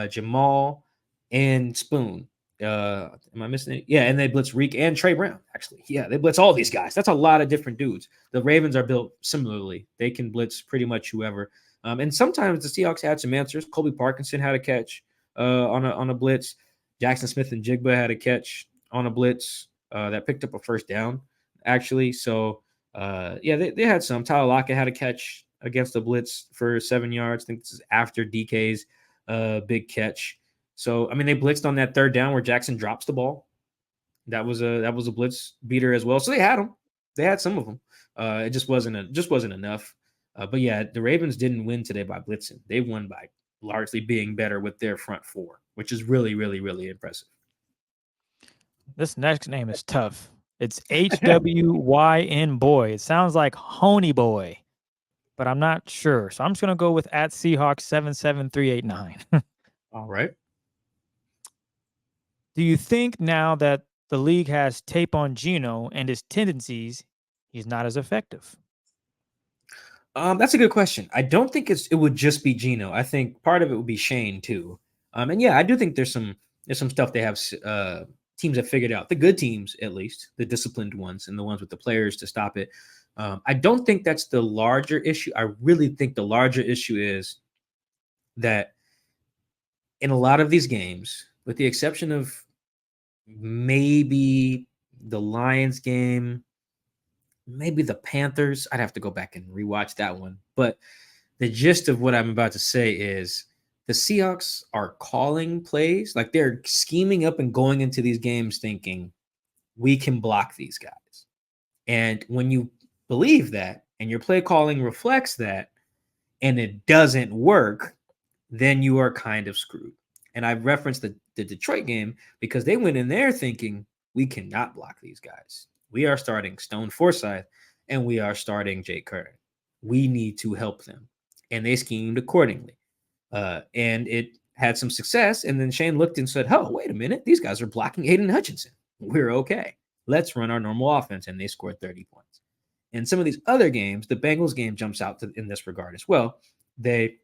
Jamal, and Spoon. Am I missing it? Yeah, and they blitz Reek and Trey Brown, actually. Yeah, they blitz all these guys. That's a lot of different dudes. The Ravens are built similarly. They can blitz pretty much whoever. And sometimes the Seahawks had some answers. Colby Parkinson had a catch on a blitz. Jackson Smith and Jigba had a catch on a blitz that picked up a first down, actually. So, they had some. Tyler Lockett had a catch against the blitz for 7 yards. I think this is after DK's big catch. So, I mean, they blitzed on that 3rd down where Jackson drops the ball. That was a blitz beater as well. So they had them. They had some of them. It just wasn't enough. But yeah, the Ravens didn't win today by blitzing. They won by largely being better with their front 4, which is really, really, really impressive. This next name is tough. It's HWYN Boy. It sounds like Honey Boy, but I'm not sure. So I'm just going to go with @Seahawks77389. All right. Do you think now that the league has tape on Geno and his tendencies, he's not as effective? That's a good question. I don't think it would just be Geno. I think part of it would be Shane too. And yeah, I do think there's some stuff they have teams have figured out. The good teams, at least, the disciplined ones and the ones with the players to stop it. I don't think that's the larger issue. I really think the larger issue is that in a lot of these games, with the exception of maybe the Lions game, maybe the Panthers. I'd have to go back and rewatch that one. But the gist of what I'm about to say is the Seahawks are calling plays. Like they're scheming up and going into these games thinking we can block these guys. And when you believe that and your play calling reflects that and it doesn't work, then you are kind of screwed. And I've referenced the Detroit game because they went in there thinking we cannot block these guys. We are starting Stone Forsythe and we are starting Jake Curran. We need to help them. And they schemed accordingly. And it had some success. And then Shane looked and said, oh, wait a minute. These guys are blocking Aiden Hutchinson. We're okay. Let's run our normal offense. And they scored 30 points. In some of these other games, the Bengals game jumps out in this regard as well. They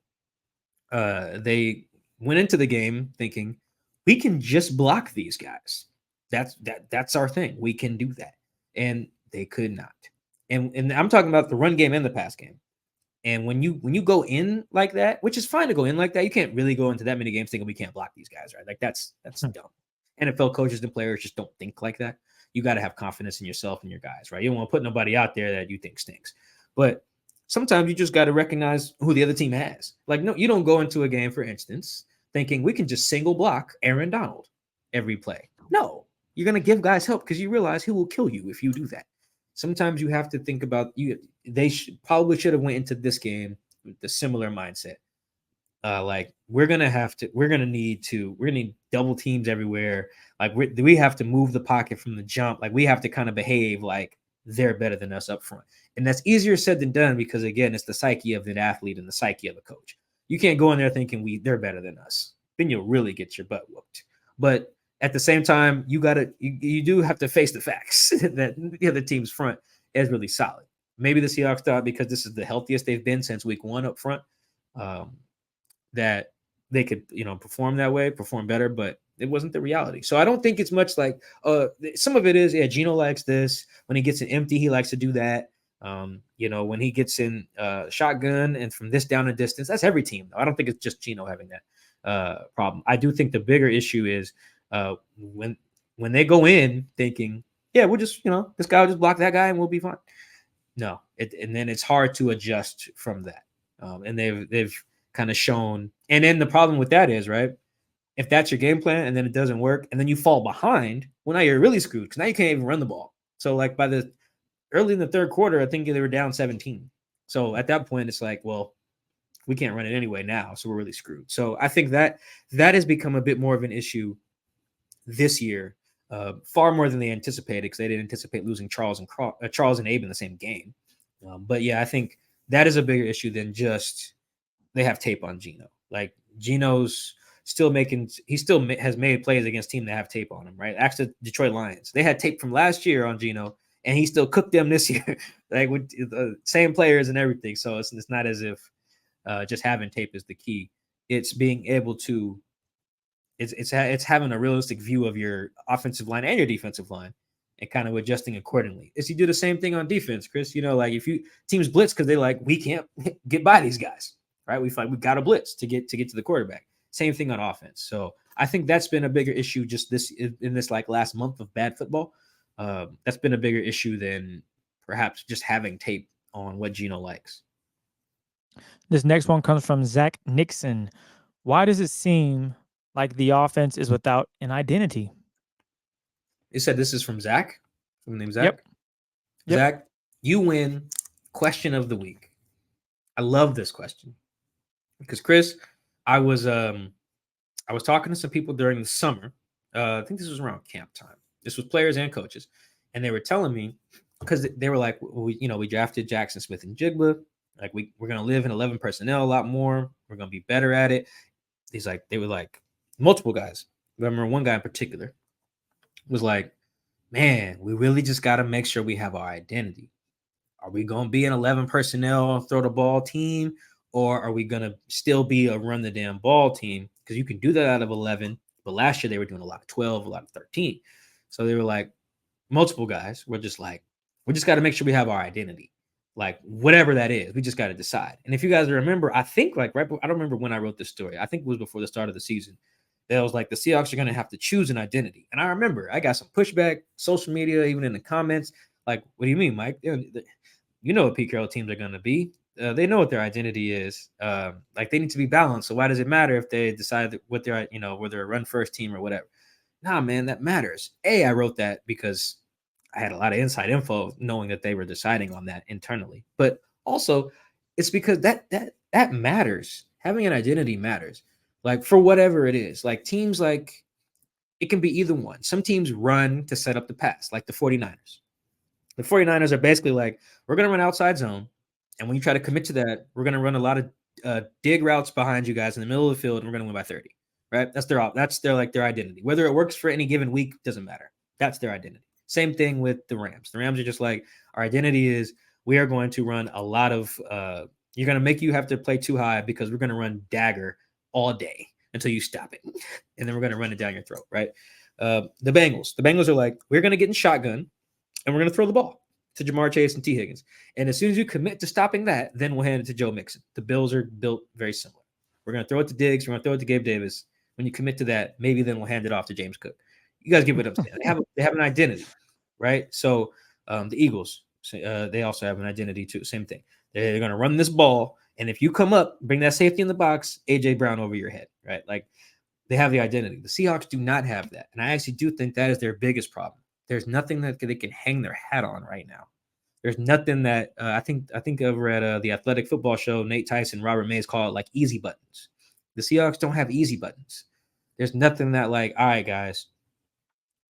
went into the game thinking we can just block these guys. That's our thing. We can do that. And they could not. And I'm talking about the run game and the pass game. And when you go in like that, which is fine to go in like that, you can't really go into that many games thinking we can't block these guys, right? Like that's dumb. NFL coaches and players just don't think like that. You got to have confidence in yourself and your guys, right? You don't want to put nobody out there that you think stinks. But sometimes you just got to recognize who the other team has. Like, no, you don't go into a game, for instance, thinking we can just single block Aaron Donald every play. No, you're going to give guys help because you realize he will kill you if you do that. Sometimes you have to think about you. They probably should have went into this game with the similar mindset. Like we're gonna need double teams everywhere. Like we have to move the pocket from the jump. Like we have to kind of behave like they're better than us up front. And that's easier said than done because again, it's the psyche of the athlete and the psyche of the coach. You can't go in there thinking they're better than us. Then you'll really get your butt whooped. But at the same time, you do have to face the facts that the other team's front is really solid. Maybe the Seahawks thought because this is the healthiest they've been since week 1 up front, that they could, perform that way, perform better, but it wasn't the reality. So I don't think it's much like some of it is, Geno likes this. When he gets an empty, he likes to do that. When he gets in shotgun and from this down a distance, that's every team, though. I don't think it's just Geno having that problem. I do think the bigger issue is when they go in thinking, yeah, we'll just, this guy will just block that guy and we'll be fine. No, and then it's hard to adjust from that. And they've kind of shown. And then the problem with that is, right, if that's your game plan and then it doesn't work and then you fall behind, well, now you're really screwed because now you can't even run the ball. So like by the early in the third quarter, I think they were down 17. So at that point, it's like, well, we can't run it anyway now. So we're really screwed. So I think that has become a bit more of an issue this year, far more than they anticipated because they didn't anticipate losing Charles and Abe in the same game. But yeah, I think that is a bigger issue than just they have tape on Geno. Like Geno's still has made plays against teams that have tape on him, right? Actually, Detroit Lions, they had tape from last year on Geno, and he still cooked them this year, like with the same players and everything. So it's not as if just having tape is the key. It's being able to, it's having a realistic view of your offensive line and your defensive line and kind of adjusting accordingly. Is he do the same thing on defense, Chris? Like if teams blitz because they like, we can't get by these guys, right? We got to blitz to get to the quarterback. Same thing on offense. So I think that's been a bigger issue just in this like last month of bad football. That's been a bigger issue than perhaps just having tape on what Geno likes. This next one comes from Zach Nixon. Why does it seem like the offense is without an identity? You said this is from Zach? From the name Zach? Yep. Zach, you win question of the week. I love this question. Because Chris, I was talking to some people during the summer. I think this was around camp time. This was players and coaches. And they were telling me, because they were like, we drafted Jackson Smith and Jigba. Like we're gonna live in 11 personnel a lot more. We're gonna be better at it. They were like multiple guys. I remember one guy in particular was like, man, we really just gotta make sure we have our identity. Are we gonna be an 11 personnel throw the ball team, or are we gonna still be a run the damn ball team? Because you can do that out of 11, but last year they were doing a lot of 12, a lot of 13. So they were like, multiple guys were just like, we just got to make sure we have our identity. Like whatever that is, we just got to decide. And if you guys remember, I think I don't remember when I wrote this story. I think it was before the start of the season. That was like the Seahawks are going to have to choose an identity. And I remember I got some pushback, social media, even in the comments. Like, what do you mean, Mike? You know what Pete Carroll teams are going to be. They know what their identity is. Like they need to be balanced. So why does it matter if they decide what they're, whether a run first team or whatever? Nah, man, that matters. I wrote that because I had a lot of inside info knowing that they were deciding on that internally. But also it's because that matters. Having an identity matters. Like for whatever it is. Like teams like It can be either one. Some teams run to set up the pass, like the 49ers. The 49ers are basically like, we're going to run outside zone. And when you try to commit to that, we're going to run a lot of dig routes behind you guys in the middle of the field, and we're going to win by 30. Right? That's their like their identity. Whether it works for any given week doesn't matter. That's their identity. Same thing with the Rams. The Rams are just like, our identity is we are going to run a lot of you're going to make you have to play too high because we're going to run dagger all day until you stop it. And then we're going to run it down your throat, right? The Bengals are like, we're going to get in shotgun and we're going to throw the ball to Jamar Chase and T. Higgins. And as soon as you commit to stopping that, then we'll hand it to Joe Mixon. The Bills are built very similar. We're going to throw it to Diggs. We're going to throw it to Gabe Davis. When you commit to that, maybe then we'll hand it off to James Cook. You guys give it up. They have an identity, right? So the Eagles, they also have an identity too. Same thing. They're going to run this ball. And if you come up, bring that safety in the box, A.J. Brown over your head, right? Like they have the identity. The Seahawks do not have that. And I actually do think that is their biggest problem. There's nothing that they can hang their hat on right now. There's nothing that I think over at the Athletic Football Show, Nate Tyson, Robert Mays call it like easy buttons. The Seahawks don't have easy buttons. There's nothing that like, all right, guys,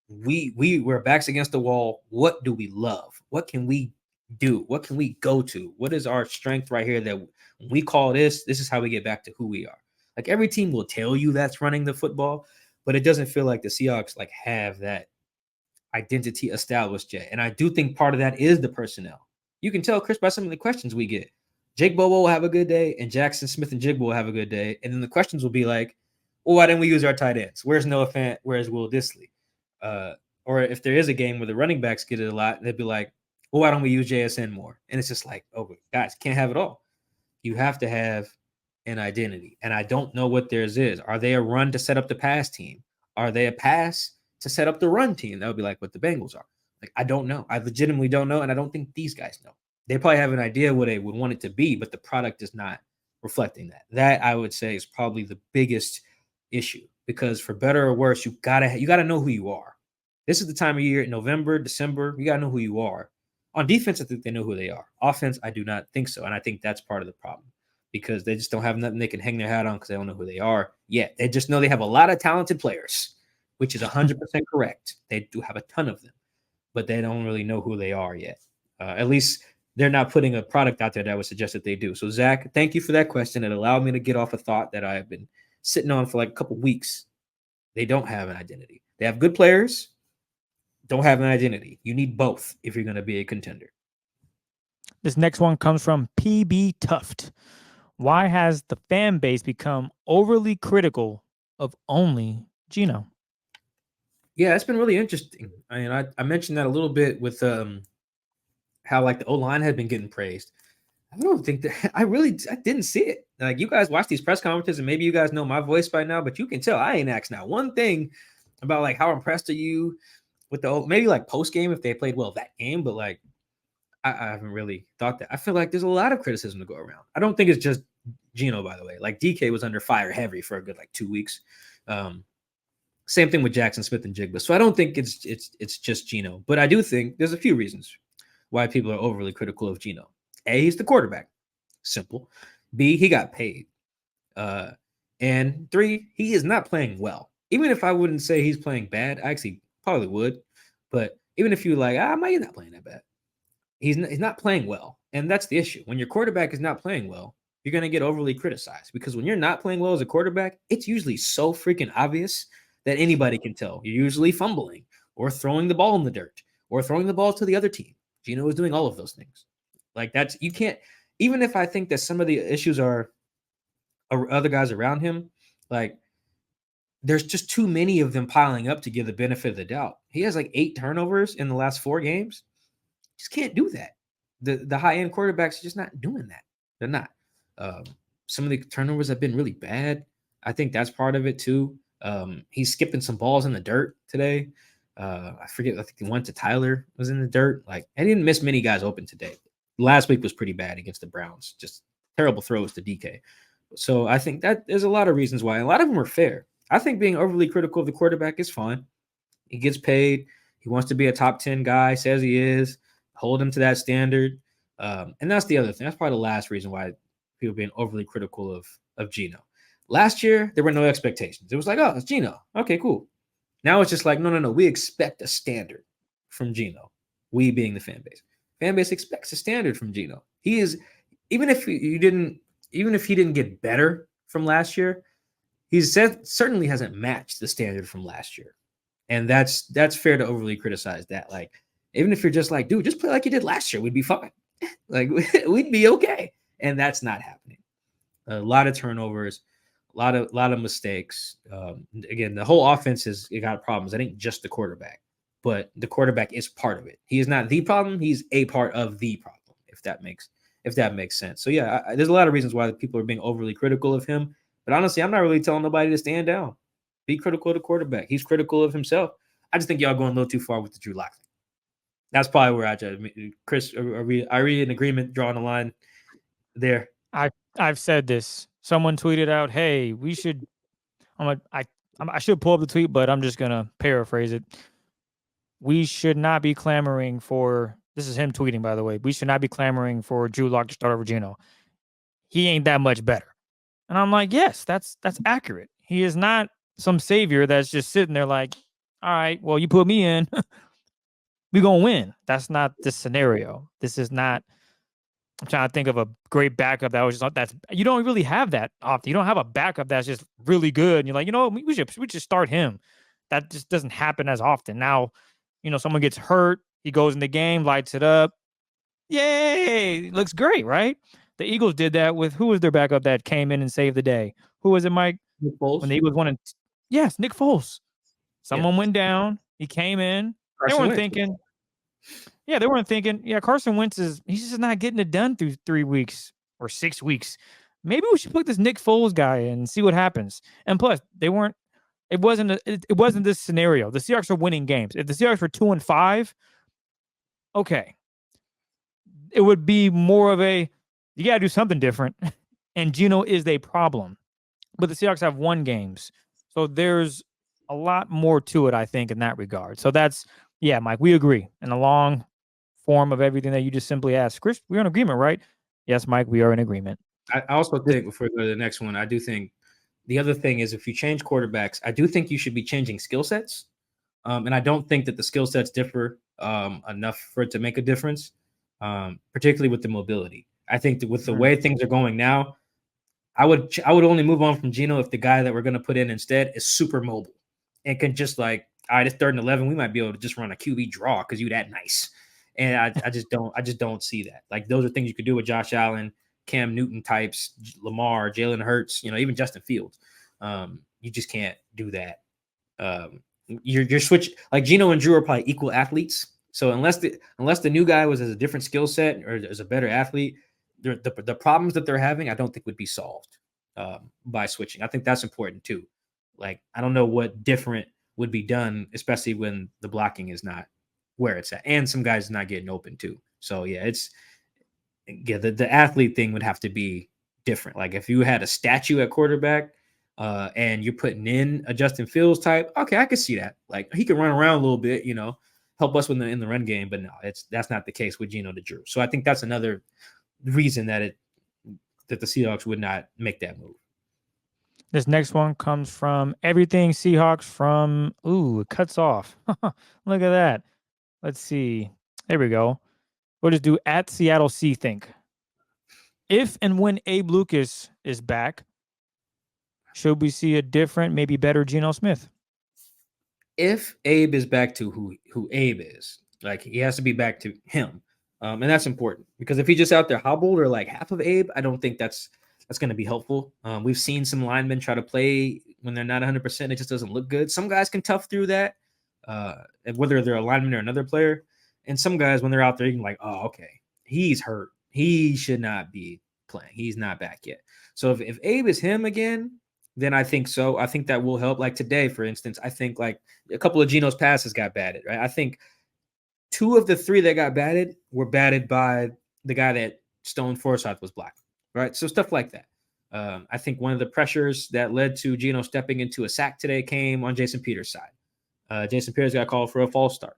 we're backs against the wall. What do we love? What can we do? What can we go to? What is our strength right here that when we call this is how we get back to who we are? Like every team will tell you that's running the football, but it doesn't feel like the Seahawks like have that identity established yet. And I do think part of that is the personnel. You can tell, Chris, by some of the questions we get. Jake Bobo will have a good day, and Jackson Smith and Jigba will have a good day. And then the questions will be like, well, why didn't we use our tight ends? Where's Noah Fant? Where's Will Dissly? Or if there is a game where the running backs get it a lot, they'd be like, well, why don't we use JSN more? And it's just like, oh, guys, can't have it all. You have to have an identity. And I don't know what theirs is. Are they a run to set up the pass team? Are they a pass to set up the run team? That would be like what the Bengals are. Like, I don't know. I legitimately don't know. And I don't think these guys know. They probably have an idea what they would want it to be, but the product is not reflecting that. That I would say is probably the biggest issue, because for better or worse, you gotta know who you are. This is the time of year, November, December, you gotta know who you are. On defense, I think they know who they are. Offense, I do not think so. And I think that's part of the problem, because they just don't have nothing they can hang their hat on because they don't know who they are yet. They just know they have a lot of talented players, which is 100% correct. They do have a ton of them, but they don't really know who they are yet. At least they're not putting a product out there that would suggest that they do. So, Zach, thank you for that question. It allowed me to get off a thought that I've been sitting on for like a couple weeks. They don't have an identity. They have good players, don't have an identity. You need both if you're going to be a contender. This next one comes from PB Tuft. Why has the fan base become overly critical of only Geno? Yeah, it's been really interesting. I mean, I mentioned that a little bit with how like the O-line had been getting praised. I don't think that I didn't see it. Like, you guys watch these press conferences and maybe you guys know my voice by now, but you can tell I ain't asked now one thing about like how impressed are you with maybe like post game if they played well that game, but like I haven't really thought that. I feel like there's a lot of criticism to go around. I don't think it's just Geno, by the way. Like DK was under fire heavy for a good like 2 weeks. Same thing with Jackson Smith and Jigba. So I don't think it's just Geno, but I do think there's a few reasons why people are overly critical of Geno. A, he's the quarterback. Simple. B, he got paid. And 3, he is not playing well. Even if I wouldn't say he's playing bad, I actually probably would. But even if you're like, he's not playing that bad. He's not playing well. And that's the issue. When your quarterback is not playing well, you're going to get overly criticized. Because when you're not playing well as a quarterback, it's usually so freaking obvious that anybody can tell. You're usually fumbling or throwing the ball in the dirt or throwing the ball to the other team. Geno is doing all of those things. Like, that's, you can't, even if I think that some of the issues are other guys around him, like, there's just too many of them piling up to give the benefit of the doubt. He has like 8 turnovers in the last 4 games. Just can't do that. The high-end quarterbacks are just not doing that. They're not. Some of the turnovers have been really bad. I think that's part of it too. He's skipping some balls in the dirt today. I forget, I think the one to Tyler was in the dirt. Like, I didn't miss many guys open today. Last week was pretty bad against the Browns. Just terrible throws to DK. So I think that there's a lot of reasons why. A lot of them are fair. I think being overly critical of the quarterback is fine. He gets paid. He wants to be a top 10 guy, says he is. Hold him to that standard. And that's the other thing. That's probably the last reason why people are being overly critical of Geno. Last year, there were no expectations. It was like, oh, it's Geno. Okay, cool. Now it's just like, no. We expect a standard from Geno. We being the fan base. Fan base expects a standard from Geno. He is, even if he didn't get better from last year, certainly hasn't matched the standard from last year. And that's fair to overly criticize that. Like, even if you're just like, dude, just play like you did last year, we'd be fine. Like, we'd be okay. And that's not happening. A lot of turnovers, a lot of mistakes. Again, the whole offense it got problems. It ain't just the quarterback, but the quarterback is part of it. He is not the problem. He's a part of the problem, if that makes sense. So yeah, there's a lot of reasons why people are being overly critical of him. But honestly, I'm not really telling nobody to stand down. Be critical of the quarterback. He's critical of himself. I just think y'all going a little too far with the Drew Lock thing. That's probably where I judge. Chris, are we in agreement drawing a line there? I've said this. Someone tweeted out, "Hey, we should." I should pull up the tweet, but I'm just gonna paraphrase it. We should not be clamoring for. This is him tweeting, by the way. We should not be clamoring for Drew Lock to start over Geno. He ain't that much better. And I'm like, yes, that's accurate. He is not some savior that's just sitting there like, all right, well, you put me in, we gonna win. That's not the scenario. This is not. I'm trying to think of a great backup that was just that's. You don't really have that often. You don't have a backup that's just really good. And you're like, we should start him. That just doesn't happen as often. Now, someone gets hurt, he goes in the game, lights it up. Yay! Looks great, right? The Eagles did that with who was their backup that came in and saved the day? Who was it, Mike? Nick Foles. When the Eagles won, yes, Nick Foles. Someone went down. He came in. They weren't thinking. Yeah, they weren't thinking. Yeah, Carson Wentz he's just not getting it done through 3 weeks or 6 weeks. Maybe we should put this Nick Foles guy in and see what happens. And plus, they weren't. It wasn't this scenario. The Seahawks are winning games. If the Seahawks were 2-5, okay, it would be more of a you got to do something different. And Geno is a problem. But the Seahawks have won games. So there's a lot more to it, I think, in that regard. So that's, yeah, Mike, we agree. In a long form of everything that you just simply asked. Chris, we're in agreement, right? Yes, Mike, we are in agreement. I also think, before we go to the next one, I do think the other thing is if you change quarterbacks, I do think you should be changing skill sets. And I don't think that the skill sets differ enough for it to make a difference, particularly with the mobility. I think that with the way things are going now, I would only move on from Geno if the guy that we're going to put in instead is super mobile and can just like, all right, it's 3rd and 11. We might be able to just run a QB draw because you're that nice. And I just don't see that. Like those are things you could do with Josh Allen, Cam Newton types, Lamar, Jalen Hurts, even Justin Fields. You just can't do that. You're switch like Geno and Drew are probably equal athletes. So unless the new guy was as a different skill set or as a better athlete, the problems that they're having, I don't think would be solved by switching. I think that's important too. Like I don't know what different would be done, especially when the blocking is not where it's at, and some guys not getting open too. So yeah, the athlete thing would have to be different. Like if you had a statue at quarterback and you're putting in a Justin Fields type, okay, I could see that. Like he can run around a little bit, help us in the run game, but no, that's not the case with Geno to Drew. So I think that's another reason that the Seahawks would not make that move. This next one comes from Everything Seahawks from, it cuts off. Look at that. Let's see. There we go. We'll just do at Seattle C think. If and when Abe Lucas is back, should we see a different, maybe better Geno Smith? If Abe is back to who Abe is, like he has to be back to him. And that's important because if he's just out there hobbled or like half of Abe, I don't think that's going to be helpful. We've seen some linemen try to play when they're not 100%. It just doesn't look good. Some guys can tough through that, whether they're a lineman or another player. And some guys, when they're out there, you can like, oh, okay, he's hurt. He should not be playing. He's not back yet. So if Abe is him again, then I think so. I think that will help. Like today, for instance, I think like a couple of Geno's passes got batted, right? I think 2 of the 3 that got batted were batted by the guy that Stone Forsythe was blocking, right? So stuff like that. I think one of the pressures that led to Geno stepping into a sack today came on Jason Peters' side. Jason Peters got called for a false start.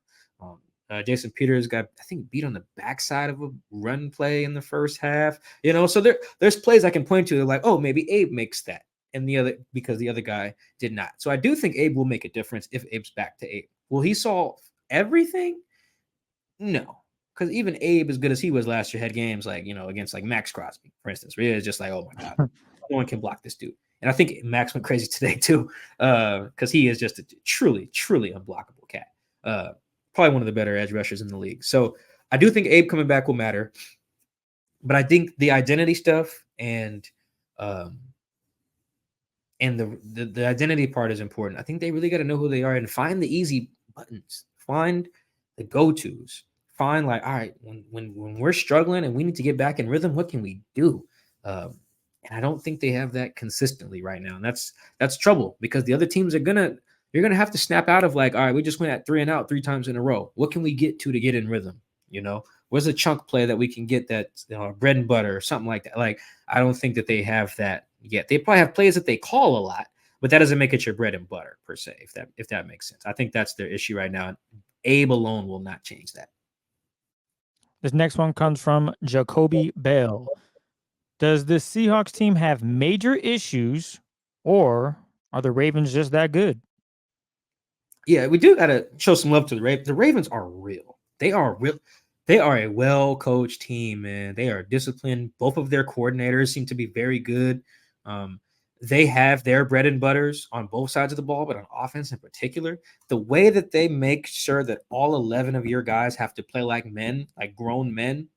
Jason Peters got, I think, beat on the backside of a run play in the first half. So there's plays I can point to. They're like, oh, maybe Abe makes that. and the other because the other guy did not. So I do think Abe will make a difference if Abe's back to Abe. Will he solve everything? No, because even Abe, as good as he was last year, had games like against like Max Crosby, for instance, where it's just like, oh my god, no one can block this dude. And I think Max went crazy today too, because he is just a truly, truly unblockable cat. Probably one of the better edge rushers in the league. So I do think Abe coming back will matter, but I think the identity stuff and the identity part is important. I think they really got to know who they are and find the easy buttons, find the go-tos, find like, all right, when we're struggling and we need to get back in rhythm, what can we do? And I don't think they have that consistently right now. And that's trouble because the other teams you're gonna have to snap out of like, all right, we just went at 3 and out 3 times in a row. What can we get get in rhythm? Where's a chunk play that we can get that bread and butter or something like that? Like, I don't think that they have that yet. They probably have plays that they call a lot, but that doesn't make it your bread and butter per se, if that makes sense. I think that's their issue right now. Abe alone will not change that. This next one comes from Jacoby Bell. Does the Seahawks team have major issues, or are the Ravens just that good? Yeah, we do got to show some love to the Ravens. The Ravens are real. They are real. They are a well-coached team, man. They are disciplined. Both of their coordinators seem to be very good. They have their bread and butters on both sides of the ball, but on offense in particular, the way that they make sure that all 11 of your guys have to play like men, like grown men,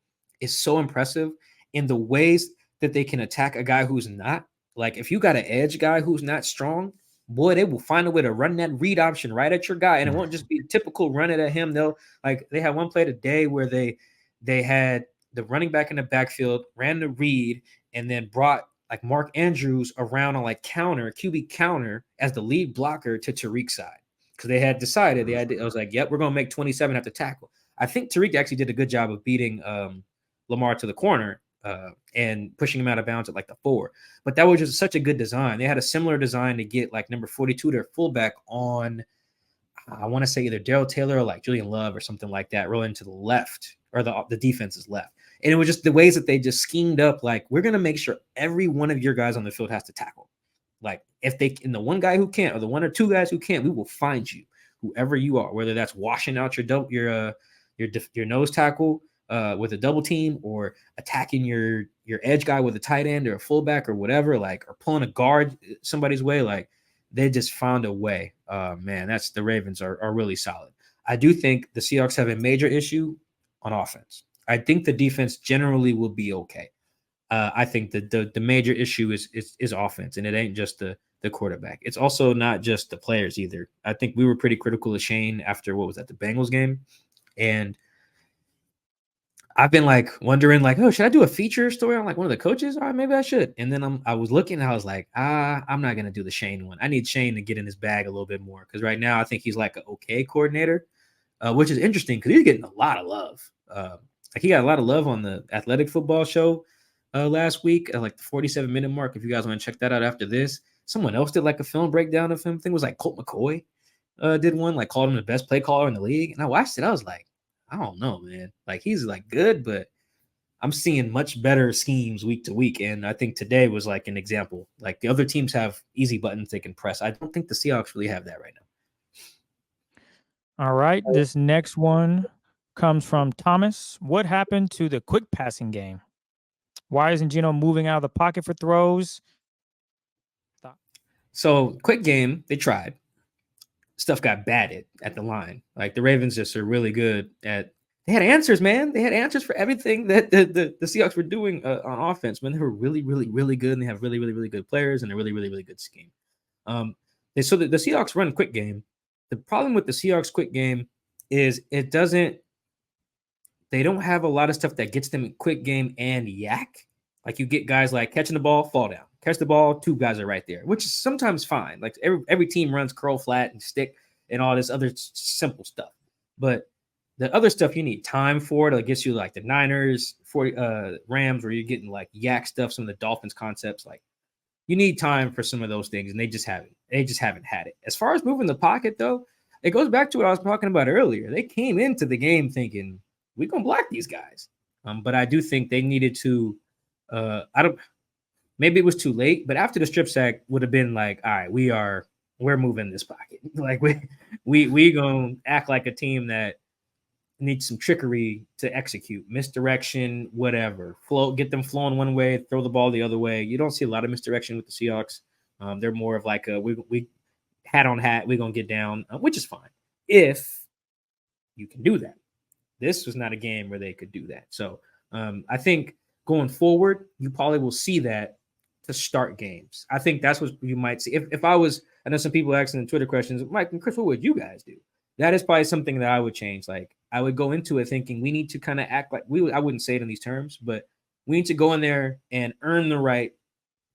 is so impressive. In the ways that they can attack a guy who's not. Like, if you got an edge guy who's not strong, boy, they will find a way to run that read option right at your guy, and it won't just be a typical run it at him. They had one play today where they had the running back in the backfield, ran the read, and then brought like Mark Andrews around on like QB counter as the lead blocker to Tariq's side because they had decided I was like, yep, we're gonna make 27 have to tackle. I think Tariq actually did a good job of beating Lamar to the corner and pushing him out of bounds at like the 4. But that was just such a good design. They had a similar design to get like number 42, their fullback, on, I want to say either Darryl Taylor or like Julian Love or something like that, rolling to the left or the defense's left. And it was just the ways that they just schemed up, like, we're going to make sure every one of your guys on the field has to tackle. Like, if and the one guy who can't, or the 1 or 2 guys who can't, we will find you, whoever you are, whether that's washing out your nose tackle with a double team, or attacking your edge guy with a tight end or a fullback or whatever, like, or pulling a guard somebody's way. Like, they just found a way. Man, the Ravens are really solid. I do think the Seahawks have a major issue on offense. I think the defense generally will be okay. I think the major issue is offense, and it ain't just the quarterback. It's also not just the players either. I think we were pretty critical of Shane after the Bengals game, and I've been like wondering, like, oh, should I do a feature story on like one of the coaches? All right, maybe I should. And then I was looking, and I was like, I'm not gonna do the Shane one. I need Shane to get in his bag a little bit more, because right now I think he's like an okay coordinator, which is interesting because he's getting a lot of love. Like, he got a lot of love on the Athletic Football Show last week at like the 47-minute mark. If you guys want to check that out after this, someone else did like a film breakdown of him. I think it was like Colt McCoy did one, like called him the best play caller in the league. And I watched it. I was like, I don't know, man. Like, he's like good, but I'm seeing much better schemes week to week. And I think today was like an example. Like, the other teams have easy buttons they can press. I don't think the Seahawks really have that right now. All right. This next one comes from Thomas. What happened to the quick passing game? Why isn't Geno moving out of the pocket for throws? So, quick game, they tried. Stuff got batted at the line. Like, the Ravens just are really good at. They had answers, man. They had answers for everything that the Seahawks were doing on offense. Man, they were really, really, really good, and they have really, really, really good players and a really, really, really good scheme. So the Seahawks run quick game. The problem with the Seahawks quick game is they don't have a lot of stuff that gets them in quick game and yak. Like, you get guys like catching the ball, fall down. Catch the ball, 2 guys are right there, which is sometimes fine. Like, every team runs curl flat and stick and all this other simple stuff. But the other stuff you need time for, it gets you like the Niners, Rams, where you're getting like yak stuff, some of the Dolphins concepts. Like, you need time for some of those things, and they just haven't had it. As far as moving the pocket, though, it goes back to what I was talking about earlier. They came into the game thinking, we're going to block these guys. But I do think they needed to maybe it was too late, but after the strip sack would have been like, all right, we're moving this pocket. Like we gonna act like a team that needs some trickery to execute, misdirection, whatever. Get them flowing one way, throw the ball the other way. You don't see a lot of misdirection with the Seahawks. They're more of like we hat on hat, we're gonna get down, which is fine if you can do that. This was not a game where they could do that. So I think going forward, you probably will see that to start games. I think that's what you might see. If I was, I know some people asking in Twitter questions, Mike and Chris, what would you guys do? That is probably something that I would change. Like I would go into it thinking we need to kind of act like I wouldn't say it in these terms, but we need to go in there and earn the right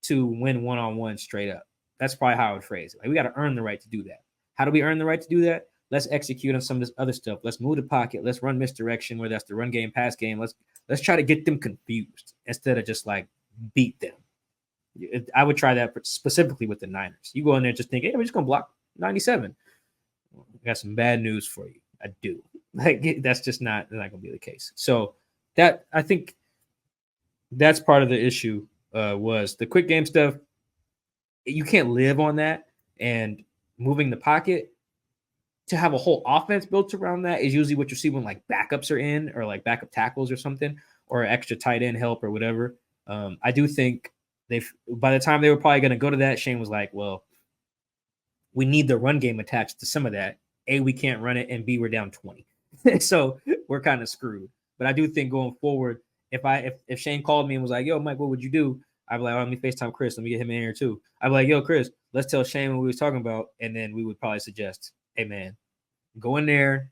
to win one-on-one straight up. That's probably how I would phrase it. Like we got to earn the right to do that. How do we earn the right to do that? Let's execute on some of this other stuff. Let's move the pocket. Let's run misdirection, where that's the run game, pass game. Let's try to get them confused instead of just like beat them. I would try that specifically with the Niners. You go in there just thinking, hey, we're just gonna block 97. I got some bad news for you. I do. Like that's just not gonna be the case. So that I think that's part of the issue was the quick game stuff. You can't live on that, and moving the pocket to have a whole offense built around that is usually what you see when like backups are in or like backup tackles or something or extra tight end help or whatever. I do think by the time they were probably going to go to that, Shane was like, well, we need the run game attached to some of that. A, we can't run it, and B, we're down 20. So we're kind of screwed. But I do think going forward, if Shane called me and was like, yo, Mike, what would you do? I'd be like, let me FaceTime Chris. Let me get him in here too. I'd be like, yo, Chris, let's tell Shane what we was talking about. And then we would probably suggest, hey, man, go in there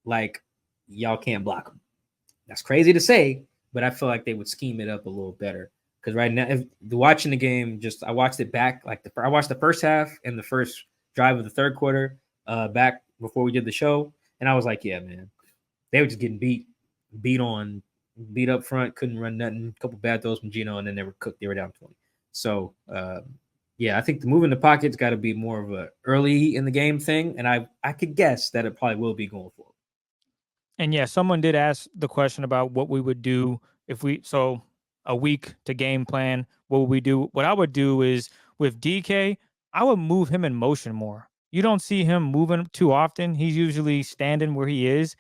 like y'all can't block them. That's crazy to say, but I feel like they would scheme it up a little better. Because right now, if watching the game, I watched it back. I watched the first half and the first drive of the third quarter back before we did the show. And I was like, yeah, man, they were just getting beat up front, couldn't run nothing. A couple bad throws from Geno, and then they were cooked. They were down 20. So, yeah, I think the move in the pocket's got to be more of a early in the game thing. And I could guess that it probably will be going forward. And yeah, someone did ask the question about what we would do if a week to game plan. What would we do? What I would do is with DK, I would move him in motion more. You don't see him moving too often. He's usually standing where he is.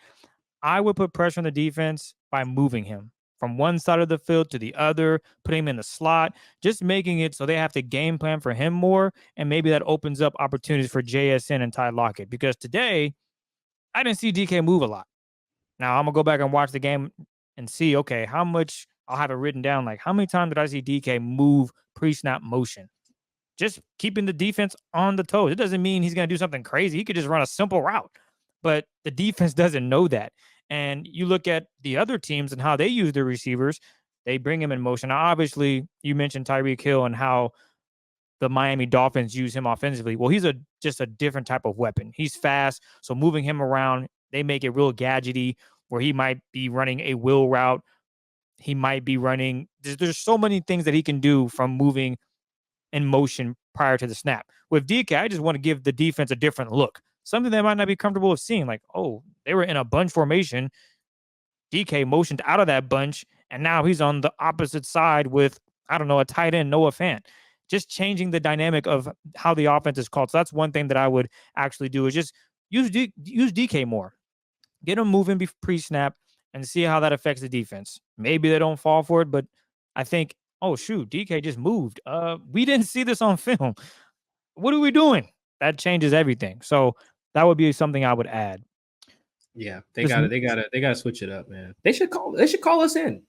I would put pressure on the defense by moving him from one side of the field to the other, putting him in the slot, just making it so they have to game plan for him more. And maybe that opens up opportunities for JSN and Ty Lockett. Because today, I didn't see DK move a lot. Now, I'm going to go back and watch the game and see, okay, how much I'll have it written down. Like, how many times did I see DK move pre-snap motion? Just keeping the defense on the toes. It doesn't mean he's going to do something crazy. He could just run a simple route. But the defense doesn't know that. And you look at the other teams and how they use their receivers, they bring him in motion. Now, obviously, you mentioned Tyreek Hill and how the Miami Dolphins use him offensively. Well, he's just a different type of weapon. He's fast, so moving him around, they make it real gadgety, where he might be running a wheel route. He might be running. There's so many things that he can do from moving in motion prior to the snap. With DK, I just want to give the defense a different look. Something they might not be comfortable with seeing. Like, oh, they were in a bunch formation. DK motioned out of that bunch, and now he's on the opposite side with, I don't know, a tight end, Noah Fant. Just changing the dynamic of how the offense is called. So that's one thing that I would actually do is just use DK more. Get him moving pre-snap and see how that affects the defense. Maybe they don't fall for it, but I think, oh, shoot, DK just moved. We didn't see this on film. What are we doing? That changes everything. So that would be something I would add. Yeah, they gotta switch it up, man. They should call us in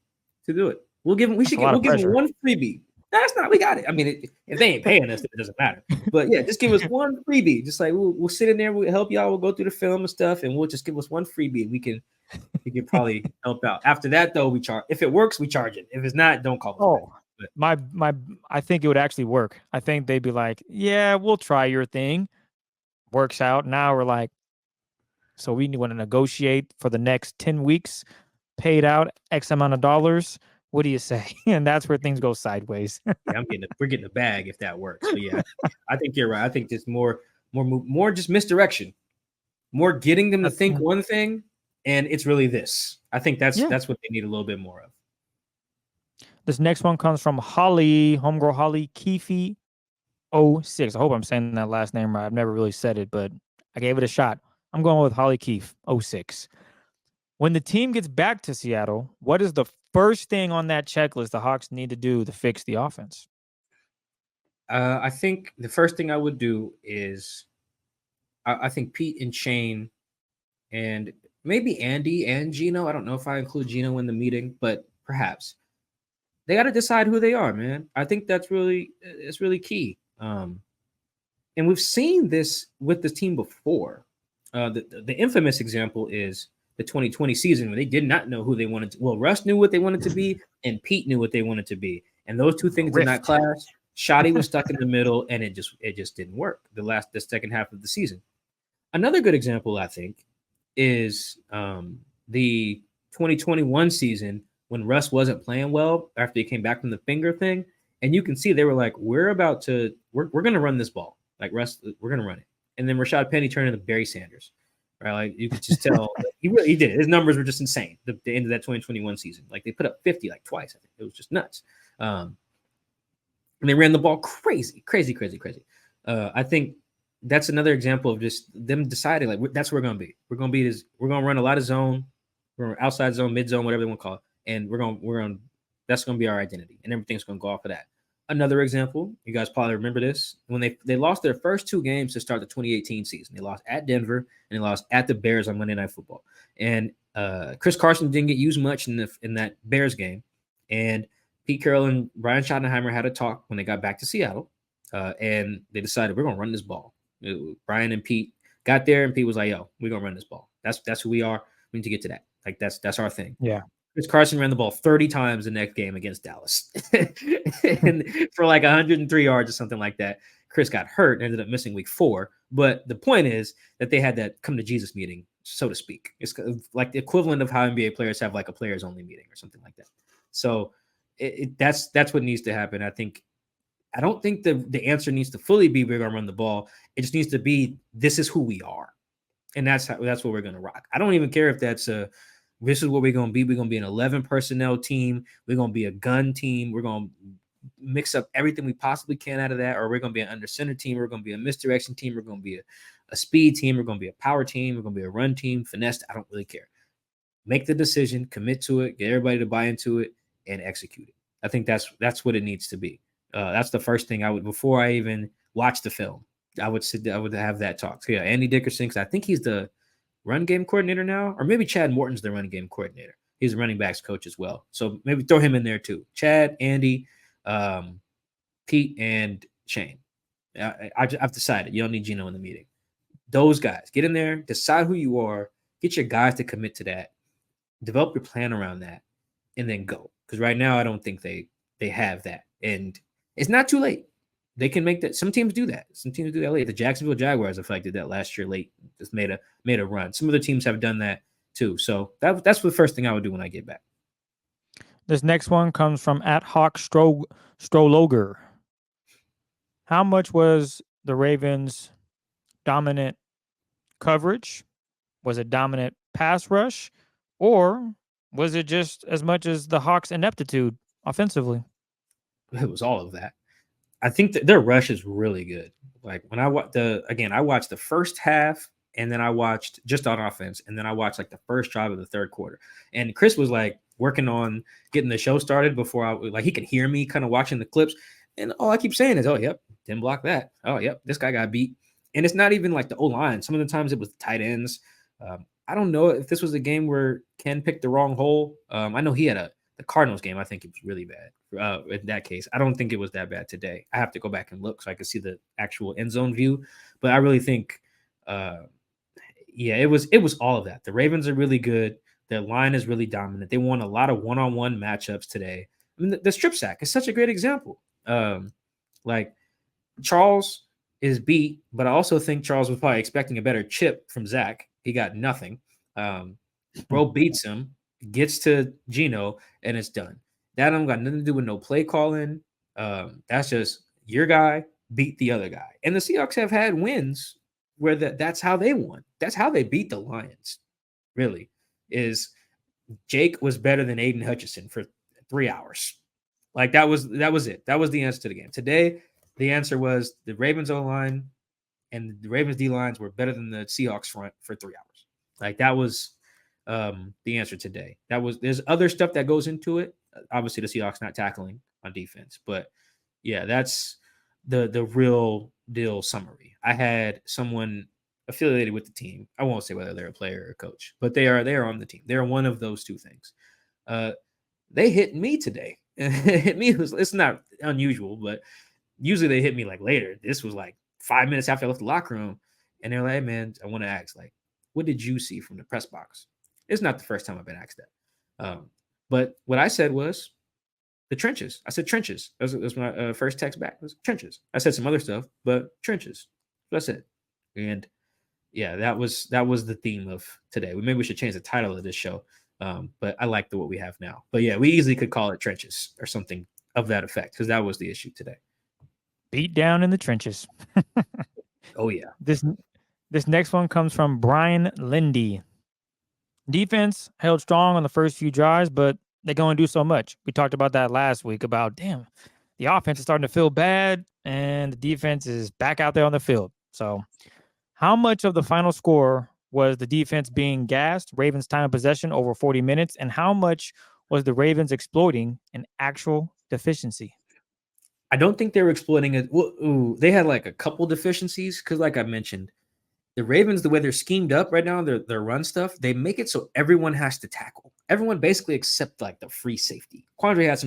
to do it. We'll give them one freebie. That's not, we got it. I mean, if they ain't paying us, it doesn't matter. But yeah, just give us one freebie. Just like we'll sit in there, we'll help y'all, we'll go through the film and stuff, and we'll just give us one freebie. We can probably help out. After that, though, we charge. If it works, we charge it. If it's not, don't call us. I think it would actually work. I think they'd be like, yeah, we'll try your thing. Works out. Now we're like, so we want to negotiate for the next 10 weeks, paid out X amount of dollars. What do you say? And that's where things go sideways. Yeah, we're getting a bag if that works. But yeah, I think you're right. I think just more just misdirection, more getting them to think one thing, and it's really this. I think that's what they need a little bit more of. This next one comes from Holly, homegirl Holly Keefe 06. I hope I'm saying that last name right. I've never really said it, but I gave it a shot. I'm going with Holly Keefe 06. When the team gets back to Seattle, what is the first thing on that checklist the Hawks need to do to fix the offense? I think the first thing I would do is I think Pete and Shane and maybe Andy and Geno. I don't know if I include Geno in the meeting, but perhaps they got to decide who they are, man. I think it's really key. And we've seen this with the team before. The infamous example is the 2020 season where they did not know who they wanted to. Well, Russ knew what they wanted to be, and Pete knew what they wanted to be, and those two things did not clash. Shoddy was stuck in the middle, and it just didn't work. The second half of the season. Another good example, I think, is the 2021 season when Russ wasn't playing well after he came back from the finger thing, and you can see they were like, we're going to run this ball, like Russ, we're going to run it, and then Rashad Penny turned into Barry Sanders, right? Like you could just tell he did. His numbers were just insane. The end of that 2021 season, like they put up 50 like twice. I think it was just nuts. And they ran the ball crazy. I think that's another example of just them deciding like that's where we're going to be. We're going to run a lot of zone, we're outside zone, mid zone, whatever they want to call it, and that's going to be our identity, and everything's going to go off of that. Another example, you guys probably remember this, when they lost their first two games to start the 2018 season. They lost at Denver and they lost at the Bears on Monday Night Football. And Chris Carson didn't get used much in that Bears game, and Pete Carroll and Brian Schottenheimer had a talk when they got back to Seattle, and they decided we're going to run this ball. Brian and Pete got there, and Pete was like, "Yo, we're going to run this ball. That's who we are. We need to get to that. Like that's our thing." Yeah. Chris Carson ran the ball 30 times the next game against Dallas, and for like 103 yards or something like that. Chris got hurt and ended up missing week 4. But the point is that they had that come to Jesus meeting, so to speak. It's like the equivalent of how NBA players have like a players only meeting or something like that. So that's what needs to happen. I don't think the answer needs to fully be we're gonna run the ball. It just needs to be this is who we are, and that's what we're gonna rock. I don't even care if that's this is what we're gonna be. We're gonna be an 11 personnel team. We're gonna be a gun team. We're gonna mix up everything we possibly can out of that, or we're gonna be an under center team. We're gonna be a misdirection team. We're gonna be a speed team. We're gonna be a power team. We're gonna be a run team. Finesse. I don't really care. Make the decision, commit to it, get everybody to buy into it, and execute it. I think that's what it needs to be. That's the first thing I would, before I even watch the film, I would have that talk. So yeah, Andy Dickerson, because I think he's the run game coordinator now, or maybe Chad Morton's the run game coordinator. He's a running backs coach as well. So maybe throw him in there too. Chad, Andy, Pete, and Shane. I've decided you don't need Geno in the meeting. Those guys, get in there, decide who you are, get your guys to commit to that, develop your plan around that, and then go. Because right now I don't think they have that. And it's not too late. They can make that. Some teams do that. Some teams do that late. The Jacksonville Jaguars, I feel like, did that last year late. Just made a run. Some other teams have done that too. So that's the first thing I would do when I get back. This next one comes from @HawkStrologer. How much was the Ravens' dominant coverage? Was it dominant pass rush? Or was it just as much as the Hawks' ineptitude offensively? It was all of that. I think that their rush is really good. Like when I watched the first half, and then I watched just on offense, and then I watched like the first drive of the third quarter. And Chris was like working on getting the show started before he could hear me kind of watching the clips. And all I keep saying is, "Oh, yep, didn't block that. Oh, yep, this guy got beat." And it's not even like the O-line. Some of the times it was tight ends. I don't know if this was a game where Ken picked the wrong hole. I know he had the Cardinals game. I think it was really bad in that case. I don't think it was that bad today. I have to go back and look so I can see the actual end zone view. But I really think, it was all of that. The Ravens are really good. Their line is really dominant. They won a lot of one-on-one matchups today. I mean, the strip sack is such a great example. Like Charles is beat, but I also think Charles was probably expecting a better chip from Zach. He got nothing. Bro beats him, gets to Geno, and it's done. That don't got nothing to do with no play calling. That's just your guy beat the other guy. And the Seahawks have had wins where that's how they won. That's how they beat the Lions, really, is Jake was better than Aiden Hutchinson for 3 hours. Like that was it. That was the answer to the game. Today, the answer was the Ravens O-line and the Ravens D-lines were better than the Seahawks front for 3 hours. Like that was the answer today. There's other stuff that goes into it. Obviously, the Seahawks not tackling on defense, but yeah, that's the real deal summary. I had someone affiliated with the team. I won't say whether they're a player or a coach, but they are on the team. They're one of those two things. They hit me today. Hit me. It's not unusual, but usually they hit me like later. This was like 5 minutes after I left the locker room, and they're like, "Hey, man, I want to ask, like, what did you see from the press box?" It's not the first time I've been asked that. But what I said was the trenches. I said trenches. That was my first text back. It was trenches. I said some other stuff, but trenches. That's it. And yeah, that was the theme of today. Maybe we should change the title of this show. But I like what we have now. But yeah, we easily could call it trenches or something of that effect because that was the issue today. Beat down in the trenches. Oh yeah. This next one comes from Brian Lindy. Defense held strong on the first few drives, but they can only do so much. We talked about that last week about, damn, the offense is starting to feel bad and the defense is back out there on the field. So how much of the final score was the defense being gassed, Ravens time of possession over 40 minutes, and how much was the Ravens exploiting an actual deficiency? I don't think they were exploiting it. Well, they had like a couple deficiencies because, like I mentioned, the Ravens, the way they're schemed up right now, their run stuff, they make it so everyone has to tackle. Everyone basically except like the free safety. Quandre had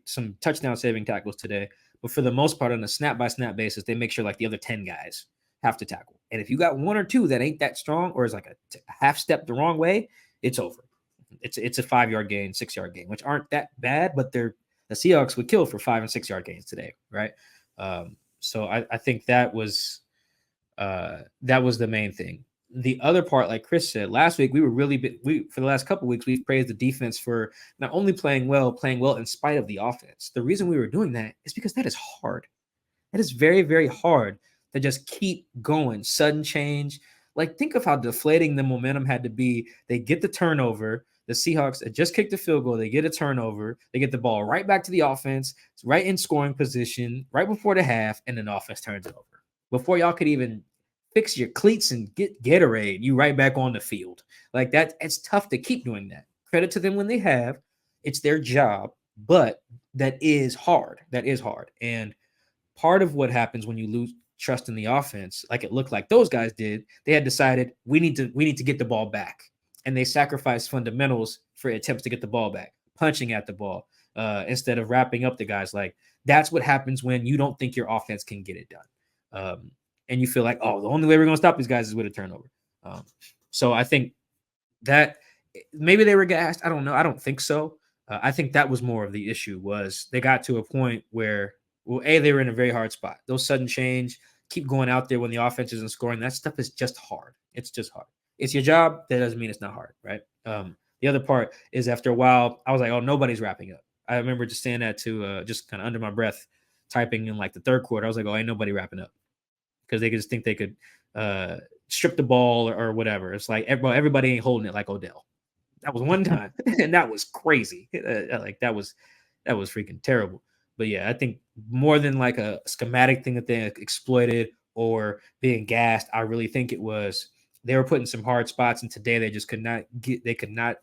some touchdown saving tackles today, but for the most part, on a snap by snap basis, they make sure like the other 10 guys have to tackle. And if you got one or two that ain't that strong or is like a half step the wrong way, it's over. It's a 5-yard gain, 6-yard gain, which aren't that bad, but the Seahawks would kill for 5 and 6 yard gains today, right? So I think that was the main thing. The other part, like Chris said, last week we for the last couple of weeks we've praised the defense for not only playing well in spite of the offense. The reason we were doing that is because that is hard. That is very, very hard to just keep going. Sudden change. Like think of how deflating the momentum had to be. They get the turnover. The Seahawks had just kicked the field goal. They get a turnover. They get the ball right back to the offense. It's right in scoring position, right before the half, and then the offense turns it over. Before y'all could even fix your cleats and get Gatorade, you right back on the field. Like that, it's tough to keep doing that. Credit to them when they have. It's their job, but that is hard. That is hard. And part of what happens when you lose trust in the offense, like it looked like those guys did, they had decided we need to get the ball back. And they sacrificed fundamentals for attempts to get the ball back, punching at the ball instead of wrapping up the guys. Like that's what happens when you don't think your offense can get it done. And you feel like, oh, the only way we're going to stop these guys is with a turnover. So I think that maybe they were gassed. I don't know. I don't think so. I think that was more of the issue was they got to a point where, well, they were in a very hard spot. Those sudden change, keep going out there when the offense isn't scoring. That stuff is just hard. It's just hard. It's your job. That doesn't mean it's not hard, right? The other part is after a while, I was like, oh, nobody's wrapping up. I remember just saying that to just kind of under my breath, typing in like the third quarter. I was like, oh, ain't nobody wrapping up because they could just think they could strip the ball or whatever. It's like everybody ain't holding it like Odell. That was one time, and that was crazy. Like that was freaking terrible. But yeah, I think more than like a schematic thing that they exploited or being gassed, I really think it was they were putting some hard spots, and today they just could not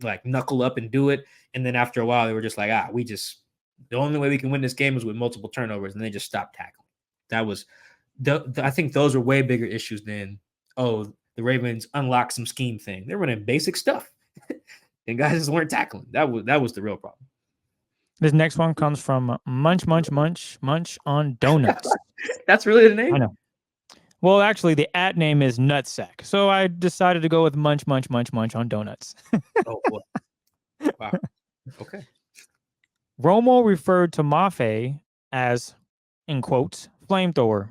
like knuckle up and do it. And then after a while, they were just like, the only way we can win this game is with multiple turnovers, and they just stopped tackling. That was I think those were way bigger issues than, the Ravens unlocked some scheme thing. They're running basic stuff, and guys just weren't tackling. That was the real problem. This next one comes from Munch on Donuts. That's really the name? I know. Well, actually, the @ name is Nutsack. So I decided to go with Munch on Donuts. Oh, boy. Wow. Okay. Romo referred to Mafe as, in quotes, flamethrower.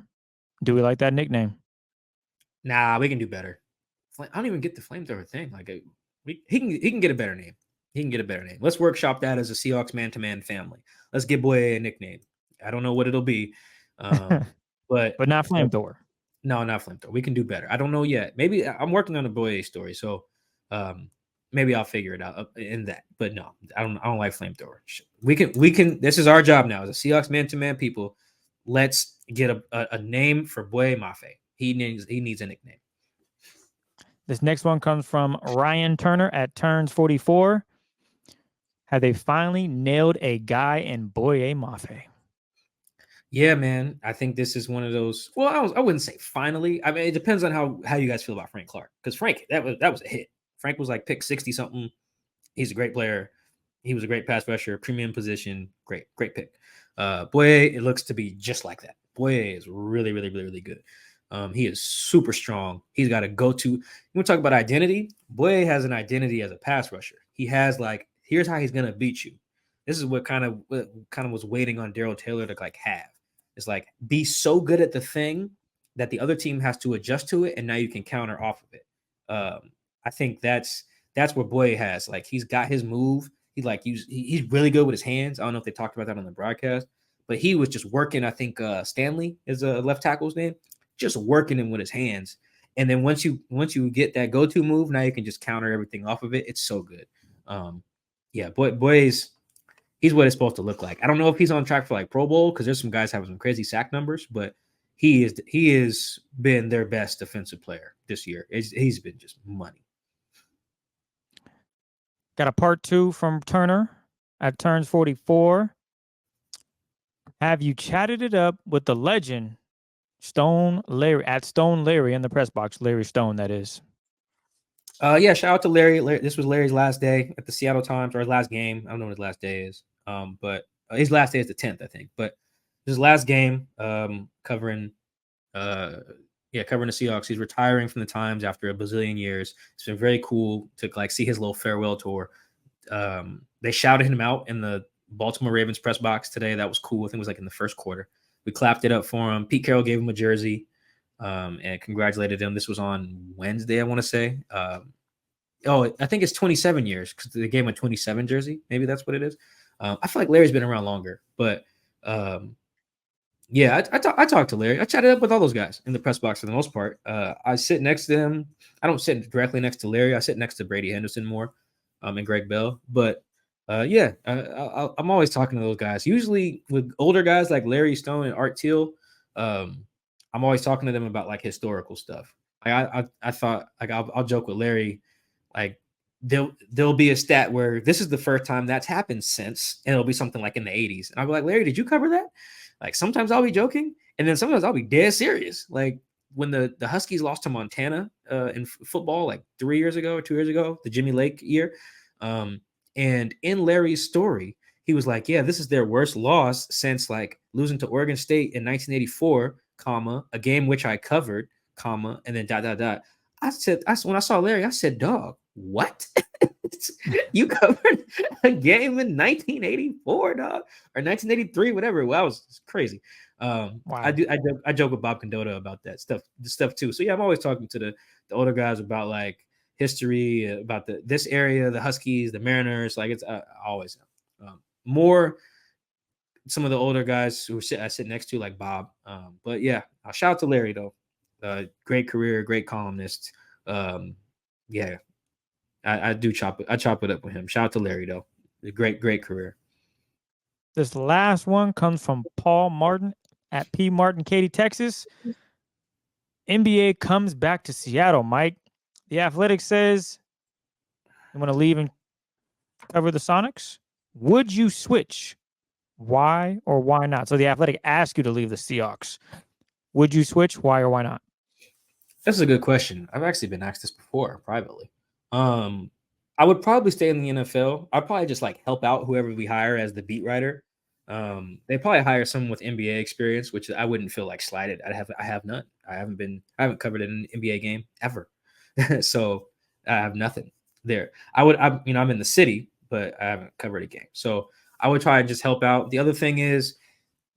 Do we like that nickname? Nah, we can do better. I don't even get the flamethrower thing. Like he can get a better name. He can get a better name. Let's workshop that as a Seahawks man-to-man family. Let's give Boye a nickname. I don't know what it'll be, but not flamethrower. No, not flamethrower. We can do better. I don't know yet. Maybe I'm working on a Boye story. So maybe I'll figure it out in that. But no, I don't like flamethrower. We can. This is our job now as a Seahawks man-to-man people. Let's get a name for Boye Mafe. He needs a nickname. This next one comes from Ryan Turner at Turns 44. Have they finally nailed a guy in Boye Mafe? Yeah, man. I think this is one of those. Well, I wouldn't say finally. I mean, it depends on how you guys feel about Frank Clark. Because Frank, that was a hit. Frank was like pick 60 something. He's a great player. He was a great pass rusher, premium position. Great pick. Boye, it looks to be just like that. Boye is really, really, really, really good. He is super strong. He's got a go-to. You want to talk about identity? Boye has an identity as a pass rusher. He has like, here's how he's gonna beat you. This is what kind of was waiting on Darryl Taylor to like have. It's like be so good at the thing that the other team has to adjust to it, and now you can counter off of it. I think that's where Boye has. Like he's got his move. He's really good with his hands. I don't know if they talked about that on the broadcast, but he was just working. I think Stanley is a left tackle's name, just working him with his hands. And then once you get that go-to move, now you can just counter everything off of it. It's so good. Yeah, Boye's he's what it's supposed to look like. I don't know if he's on track for like Pro Bowl because there's some guys having some crazy sack numbers, but he has been their best defensive player this year. He's been just money. Got a part 2 from Turner at Turns 44. Have you chatted it up with the legend Stone Larry at Stone Larry in the press box? Larry Stone, that is. Yeah, shout out to Larry. This was Larry's last day at the Seattle Times, or his last game. I don't know what his last day is. But his last day is the 10th, I think. But his last game, covering the Seahawks. He's retiring from the Times after a bazillion years. It's been very cool to like see his little farewell tour. They shouted him out in the Baltimore Ravens press box today. That was cool. I think it was like in the first quarter. We clapped it up for him. Pete Carroll gave him a jersey. And congratulated him. This was on Wednesday, I want to say. I think it's 27 years because they gave him a 27 jersey. Maybe that's what it is. I feel like Larry's been around longer, but yeah, I talked to Larry. I chatted up with all those guys in the press box for the most part. I sit next to him. I don't sit directly next to Larry. I sit next to Brady Henderson more, and Greg Bell. But yeah, I'm always talking to those guys. Usually with older guys like Larry Stone and Art Teal, I'm always talking to them about like historical stuff. I thought like I'll joke with Larry, like there'll be a stat where this is the first time that's happened since, and it'll be something like in the 80s. And I'll be like, Larry, did you cover that? Like sometimes I'll be joking, and then sometimes I'll be dead serious. Like when the Huskies lost to Montana in football like 3 years ago or 2 years ago, the Jimmy Lake year. And in Larry's story, he was like, yeah, this is their worst loss since like losing to Oregon State in 1984, comma, a game which I covered, comma, and then ... I said, when I saw Larry, I said, dog, what? You covered a game in 1984, dog, or 1983, whatever. Well, it's crazy. Wow. I joke with Bob Condotta about that stuff too. So yeah, I'm always talking to the older guys about like history, about this area, the Huskies, the Mariners. Like it's always more some of the older guys who I sit next to, like Bob. But yeah, I'll shout out to Larry though. Great career, great columnist. Yeah, I do chop it up with him. Shout out to Larry though. A great career. This last one comes from Paul Martin at P Martin, Katy, Texas. NBA comes back to Seattle, Mike. The Athletic says you want to leave and cover the Sonics. Would you switch? Why or why not? So the Athletic asked you to leave the Seahawks. Would you switch? Why or why not? That's a good question. I've actually been asked this before privately. I would probably stay in the NFL. I'd probably just like help out whoever we hire as the beat writer. They probably hire someone with NBA experience, which I wouldn't feel like slighted. I have none. I haven't covered an NBA game ever. So I have nothing there. I'm in the city, but I haven't covered a game. So I would try and just help out. The other thing is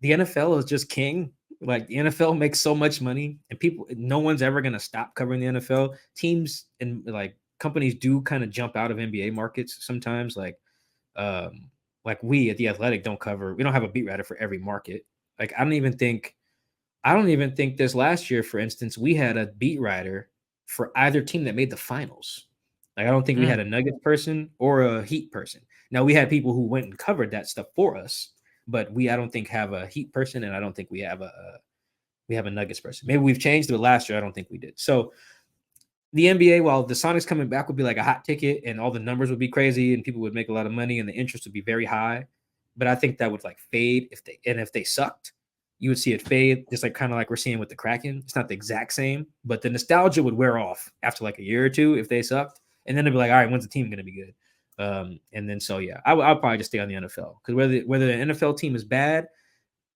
the NFL is just king. Like the NFL makes so much money, and no one's ever going to stop covering the NFL. Teams and like companies do kind of jump out of NBA markets sometimes. Like we at the Athletic we don't have a beat writer for every market. Like I don't even think this last year, for instance, we had a beat writer for either team that made the finals. Like, I don't think we had a Nuggets person or a Heat person. Now, we had people who went and covered that stuff for us, but I don't think have a Heat person, and I don't think we have a Nuggets person. Maybe we've changed, but last year I don't think we did. So the NBA, while the Sonics coming back would be like a hot ticket and all the numbers would be crazy and people would make a lot of money and the interest would be very high, but I think that would like fade if they sucked, you would see it fade, just like kind of like we're seeing with the Kraken. It's not the exact same, but the nostalgia would wear off after like a year or two if they sucked, and then it'd be like, all right, when's the team going to be good? And then so yeah, I'll probably just stay on the NFL, because whether the NFL team is bad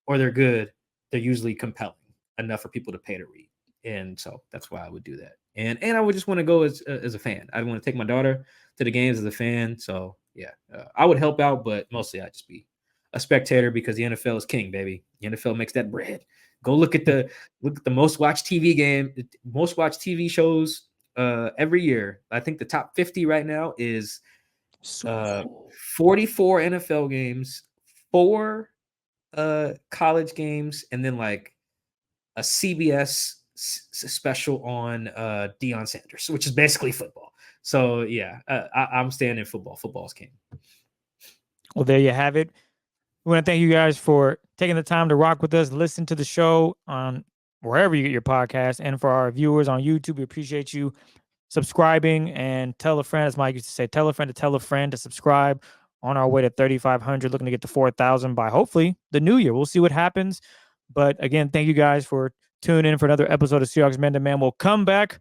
or they're good, they're usually compelling enough for people to pay to read, and so that's why I would do that. And I would just want to go as a fan. I'd want to take my daughter to the games as a fan. So yeah, I would help out, but mostly I'd just be a spectator, because the NFL is king, baby. The NFL makes that bread. Go look at the most watched TV shows every year. I think the top 50 right now is 44 NFL games, 4 college games, and then like a CBS special on Deion Sanders, which is basically football. So yeah, I'm staying in football. Football's king. Well, there you have it. We want to thank you guys for taking the time to rock with us, listen to the show on wherever you get your podcast, and for our viewers on YouTube, we appreciate you subscribing, and tell a friend, as Mike used to say, tell a friend to subscribe. On our way to 3,500, looking to get to 4,000 by hopefully the new year. We'll see what happens. But again, thank you guys for tuning in for another episode of Seahawks Man to Man. We'll come back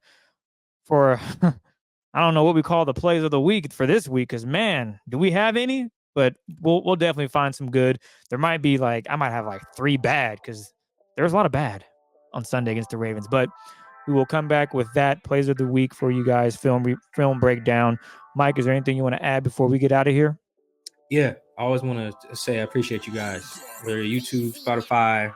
for, I don't know what we call the plays of the week for this week, because man, do we have any? But we'll definitely find some good. There might be I might have 3 bad, because there's a lot of bad on Sunday against the Ravens. But we will come back with that plays of the week for you guys, film breakdown. Mike, is there anything you want to add before we get out of here? Yeah, I always want to say I appreciate you guys, whether YouTube, Spotify,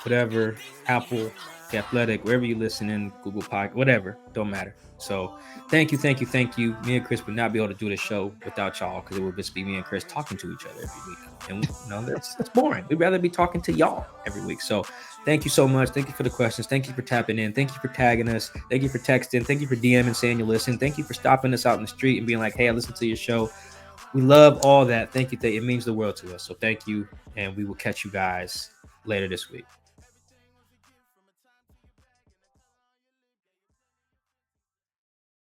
whatever, Apple, The Athletic, wherever you listen in, Google Podcast, whatever, don't matter. So thank you. Me and Chris would not be able to do this show without y'all, because it would just be me and Chris talking to each other every week. And that's boring. We'd rather be talking to y'all every week. So thank you so much. Thank you for the questions. Thank you for tapping in. Thank you for tagging us. Thank you for texting. Thank you for DMing, saying you listen. Thank you for stopping us out in the street and being like, hey, I listened to your show. We love all that. Thank you. It means the world to us. So thank you. And we will catch you guys later this week.